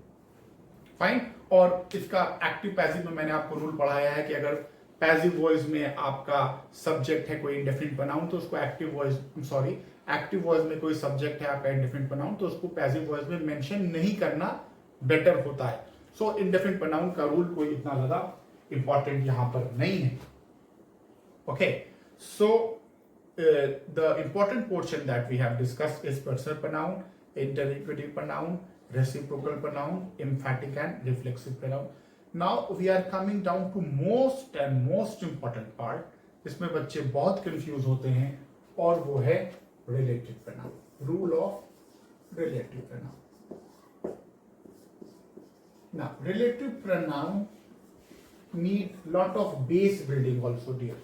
fine. और इसका एक्टिव पैसिव में मैंने आपको रूल पढ़ाया है कि अगर पैसिव वॉइस में आपका सब्जेक्ट है कोई इंडेफिनिट प्रोनाउन तो उसको एक्टिव वॉइस में कोई सब्जेक्ट है आपका इंडेफिनिट प्रोनाउन तो उसको पैसिव वॉइस में मेंशन नहीं करना बेटर होता है। सो इंडेफिनिट प्रोनाउन का रूल कोई इतना ज्यादा इंपॉर्टेंट यहां पर नहीं है। Okay, so the important portion that we have discussed is personal pronoun, interrogative pronoun, reciprocal pronoun, emphatic and reflexive pronoun. Now we are coming down to most important part, जिसमें बच्चे बहुत confuse होते हैं, और वो है relative pronoun, rule of relative pronoun. Now relative pronoun need lot of base building also dear.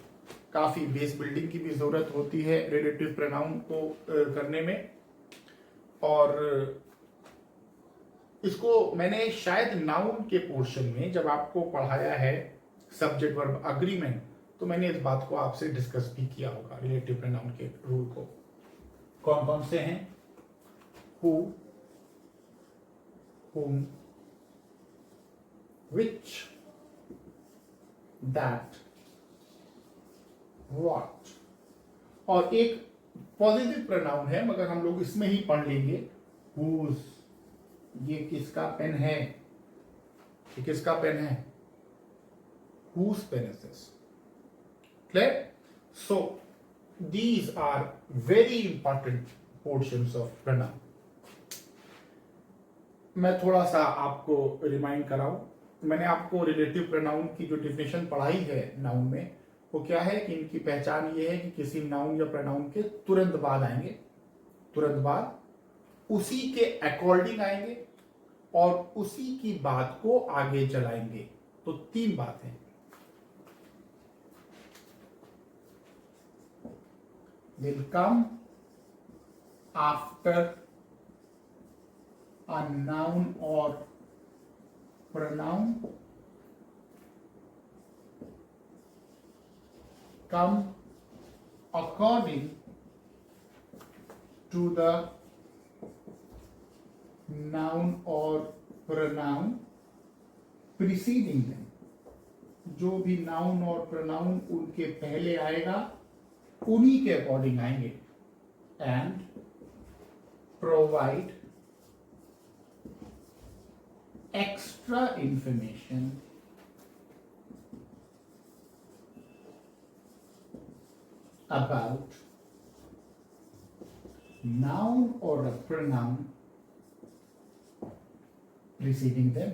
काफी base building की भी जरूरत होती है रिलेटिव प्रोनाउन को करने में, और इसको मैंने शायद नाउन के पोर्शन में जब आपको पढ़ाया है सब्जेक्ट वर्ब अग्रीमेंट, तो मैंने इस बात को आपसे डिस्कस भी किया होगा। रिलेटिव प्रोनाउन के रूल को कौन कौन से हैं? Who, whom, which, that, what, और एक पॉजिटिव प्रोनाउन है मगर हम लोग इसमें ही पढ़ लेंगे whose। ये किसका पेन है? ये किसका पेन है? whose pen is this? Clear? So these are very important portions of pronoun. मैं थोड़ा सा आपको रिमाइंड कराऊं, मैंने आपको रिलेटिव प्रोनाउन की जो डिफिनेशन पढ़ाई है नाउन में, वो क्या है कि इनकी पहचान ये है कि किसी नाउन या प्रोनाउन के तुरंत बाद आएंगे, तुरंत बाद उसी के अकॉर्डिंग आएंगे और उसी की बात को आगे चलाएंगे। तो तीन बातें, will come after a noun or pronoun, come according to the noun or pronoun preceding them. जो भी नाउन और प्रोनाउन उनके पहले आएगा उन्हीं के अकॉर्डिंग आएंगे. And provide extra information about noun or a pronoun preceding them.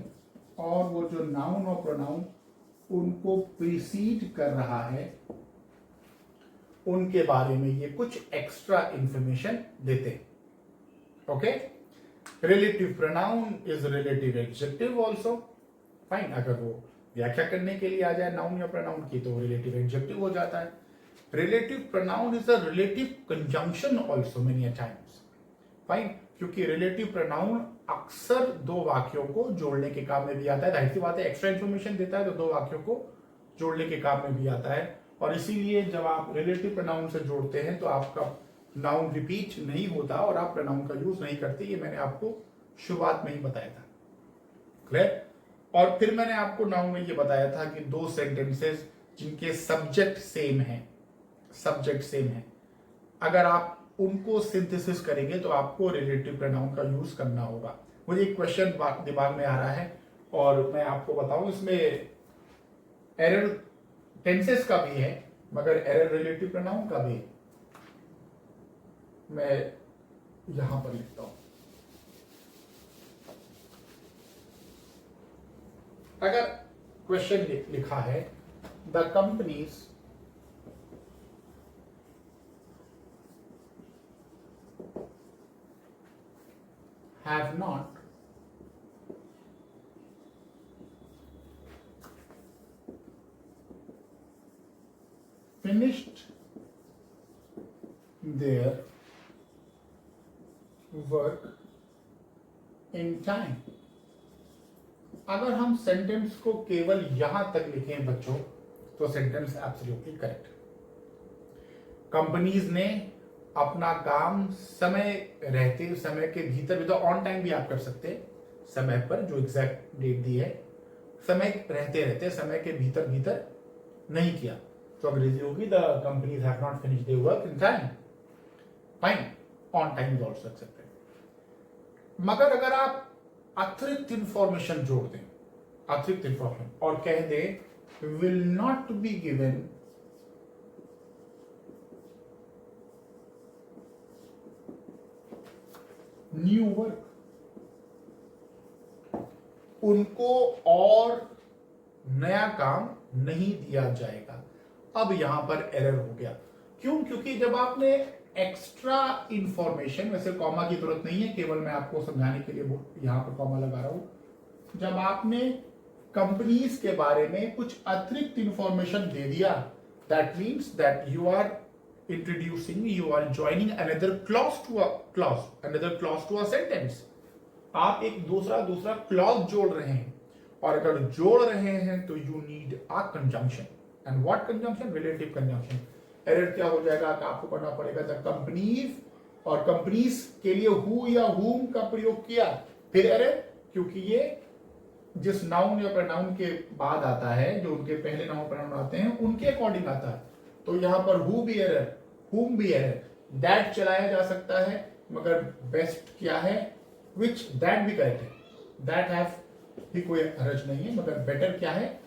और वो जो नाउन और प्रोनाउन उनको प्रीसीड कर रहा है उनके बारे में ये कुछ एक्स्ट्रा इंफॉर्मेशन देते हैं. Okay. Relative pronoun is relative adjective also. Fine. अगर वो व्याख्या करने के लिए आ जाए नाउन या प्रोनाउन की तो रिलेटिव एडजेक्टिव हो जाता है. Relative pronoun is a relative conjunction also many times. Fine. क्योंकि रिलेटिव प्रोनाउन अक्सर दो वाक्यों को जोड़ने के काम में भी आता है. जाहिर सी बात है, एक्स्ट्रा इंफॉर्मेशन देता है तो दो वाक्यों को जोड़ने के काम में भी आता है. और इसीलिए जब आप रिलेटिव प्रोनाउन से जोड़ते हैं तो आपका नाउन रिपीट नहीं होता और आप प्रोनाउन का यूज नहीं करते. ये मैंने आपको शुरुआत में ही बताया था. क्लियर. और फिर मैंने आपको नाउन में ये बताया था कि दो सेंटेंसेस जिनके सब्जेक्ट सेम है, अगर आप उनको सिंथेसिस करेंगे तो आपको रिलेटिव प्रोनाउन का यूज करना होगा. मुझे एक क्वेश्चन दिमाग में आ रहा है और मैं आपको बताऊं, इसमें एरर टेंसेस का भी है मगर एरर रिलेटिव प्रोनाउन का भी है. मैं यहां पर लिखता हूं. अगर क्वेश्चन लिखा है the companies have not finished their work in time. अगर हम सेंटेंस को केवल यहां तक लिखें बच्चों तो सेंटेंस एब्सोल्युटली करेक्ट. कंपनीज ने अपना काम समय के भीतर ऑन टाइम भी आप कर सकते हैं, समय पर जो एग्जैक्ट डेट दी है, समय रहते समय के भीतर नहीं किया तो अंग्रेजी होगी the companies have not finished their work in time. Fine. On time is also accepted. मगर अगर आप अतिरिक्त इंफॉर्मेशन जोड़ दें, अतिरिक्त इंफॉर्मेशन और कह दें will not be given new work, उनको और नया काम नहीं दिया जाएगा. अब यहां पर एरर हो गया. क्यों? क्योंकि जब आपने एक्स्ट्रा इंफॉर्मेशन, वैसे कॉमा की जरूरत नहीं है, केवल मैं आपको समझाने के लिए यहां पर कॉमा लगा रहा हूं. जब आपने कंपनीज के बारे में कुछ अतिरिक्त इंफॉर्मेशन दे दिया, that means that you are you are joining another clause to a sentence. आप एक दूसरा क्लॉज जोड़ रहे हैं और अगर जोड़ रहे हैं तो you need a conjunction. And what conjunction? Relative conjunction. Error क्या हो जाएगा कि आपको पढ़ना पड़ेगा द कंपनीज और कंपनीज के लिए हु या हुम का प्रयोग किया, फिर एरर, क्योंकि ये जिस नाउन या प्रोनाउन के बाद आता है, जो उनके पहले नाउन प्रोनाउन आते हैं उनके अकॉर्डिंग आता है. तो यहां पर हु भी एरर, हुम भी एरर. दैट चलाया जा सकता है मगर बेस्ट क्या है, विच, दैट भी करेक्ट है. दैट हैव भी कोई हर्ज नहीं है मगर बेटर क्या है,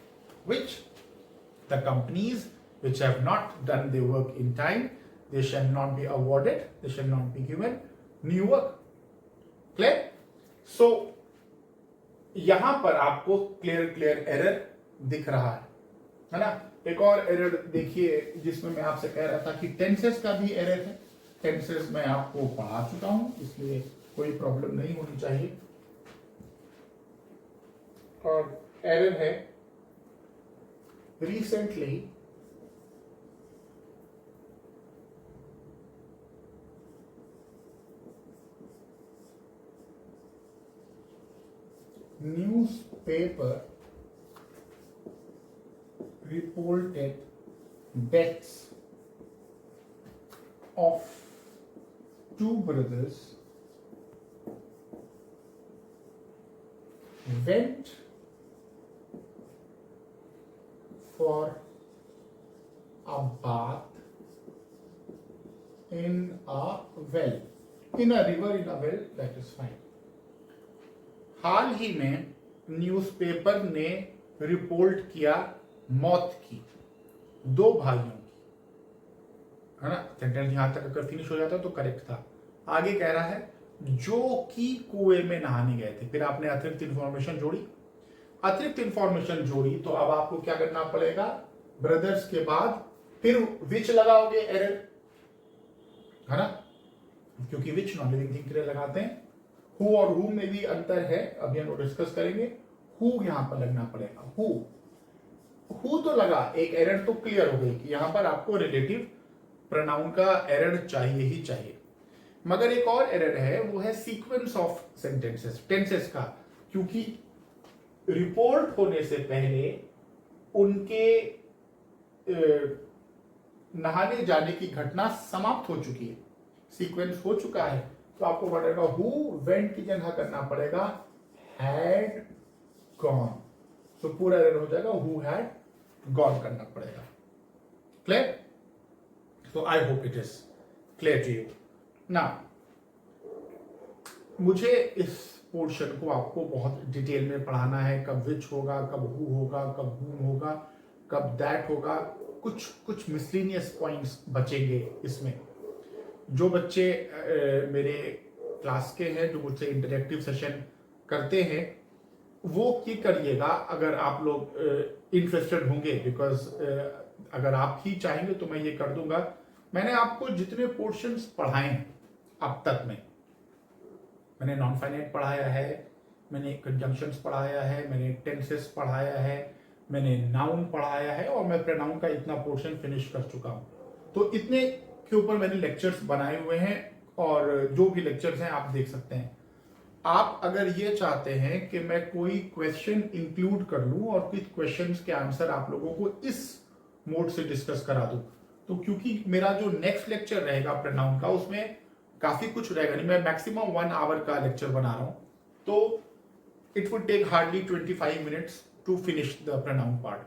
which. The companies which have not done their work in time, they shall not be awarded, they shall not be given new work. Clear? So यहां पर आपको क्लियर एरर दिख रहा है ना. एक और एरर देखिए जिसमें मैं आपसे कह रहा था कि टेंसेस का भी एरर है. टेंसेस मैं आपको पढ़ा चुका हूं, इसलिए कोई प्रॉब्लम नहीं होनी चाहिए. और एरर है recently newspaper reported deaths of two brothers went for a bath in a well, in a river, in a well, that is fine. हाल ही में न्यूज़पेपर ने रिपोर्ट किया मौत की दो भाइयों की, है ना। सेंटेंस यहां तक अगर फिनिश हो जाता तो करेक्ट था। आगे कह रहा है जो कि कुएं में नहाने गए थे। फिर आपने अतिरिक्त इंफॉर्मेशन जोड़ी, तो अब आपको क्या करना पड़ेगा, ब्रदर्स के बाद फिर विच लगाओगे, एरर, है ना, क्योंकि विच नॉन लिविंग थिंग के लिए लगाते हैं। हु और हु में भी अंतर है, अभी हम डिस्कस करेंगे। हु यहां पर लगना पड़ेगा, हु तो लगा, एक एरर तो क्लियर हो गई कि यहां पर आपको रिलेटिव प्रोनाउन का एरर चाहिए ही चाहिए। मगर एक और एरर है, वो है सीक्वेंस ऑफ सेंटेंसेस, टेंसेस का, क्योंकि रिपोर्ट होने से पहले उनके नहाने जाने की घटना समाप्त हो चुकी है, सीक्वेंस हो चुका है, तो आपको पड़ेगा हु वेंट की जगह करना पड़ेगा हैड गॉन। तो पूरा एरर हो जाएगा हु हैड गॉन करना पड़ेगा। क्लियर? तो I hope it is clear to you. ना मुझे इस पोर्शन को आपको बहुत डिटेल में पढ़ाना है, कब विच होगा, कब हु होगा, कब हुम होगा, कब दैट होगा, कुछ मिसलिनियस पॉइंट्स बचेंगे इसमें। जो बच्चे मेरे क्लास के हैं, जो मुझसे इंटरेक्टिव सेशन करते हैं, वो की करिएगा अगर आप लोग इंटरेस्टेड होंगे, बिकॉज अगर आप ही चाहेंगे तो मैं ये कर दूंगा। मैंने आपको जितने पोर्शंस पढ़ाए हैं अब तक में, मैंने नॉन फाइनाइट पढ़ाया है, मैंने कंजंक्शंस पढ़ाया है, मैंने टेंसेस पढ़ाया है, मैंने नाउन पढ़ाया है, और मैं प्रोनाउन का इतना पोर्शन फिनिश कर चुका हूं। तो इतने के ऊपर मैंने लेक्चर्स बनाए हुए हैं, और जो भी लेक्चर्स हैं आप देख सकते हैं। आप अगर ये चाहते हैं कि मैं कोई क्वेश्चन इंक्लूड कर लूं और कुछ क्वेश्चंस के आंसर आप लोगों को इस मोड से डिस्कस करा दूं, तो क्योंकि मेरा जो नेक्स्ट लेक्चर रहेगा प्रोनाउन का, उसमें काफी कुछ रहेगा नहीं, मैं मैक्सिमम 1 आवर का लेक्चर बना रहा हूं, तो it would take hardly 25 minutes to finish the pronoun part.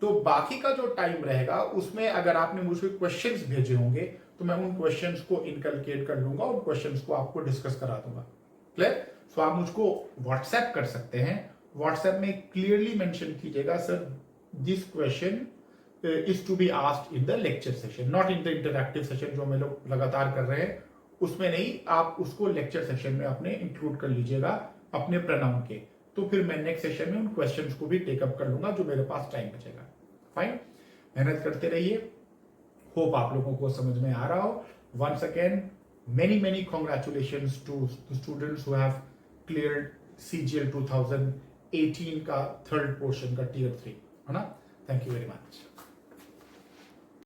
तो बाकी का जो टाइम रहेगा उसमें अगर आपने मुझे क्वेश्चंस भेजे होंगे तो मैं उन क्वेश्चंस को इनकलकेट कर लूंगा, उन क्वेश्चंस को आपको डिस्कस करा दूंगा। क्लियर? सो आप मुझको व्हाट्सएप कर सकते हैं, व्हाट्सएप में क्लियरली मेंशन कीजिएगा sir this question is to be asked in the lecture session, not in the interactive session जो हम लोग लगातार कर रहे हैं, उसमें नहीं, आप उसको लेक्चर सेशन में अपने इंक्लूड कर लीजिएगा अपने प्रोनाउन के। तो फिर मैं नेक्स्ट सेशन में उन क्वेश्चंस को भी टेकअप कर लूंगा जो मेरे पास टाइम बचेगा। फाइन, मेहनत करते रहिए, होप आप लोगों को समझ में आ रहा हो। Once again many congratulations to the students who have cleared CGL 2018 का थर्ड पोर्शन का tier 3, है ना। Thank you very much.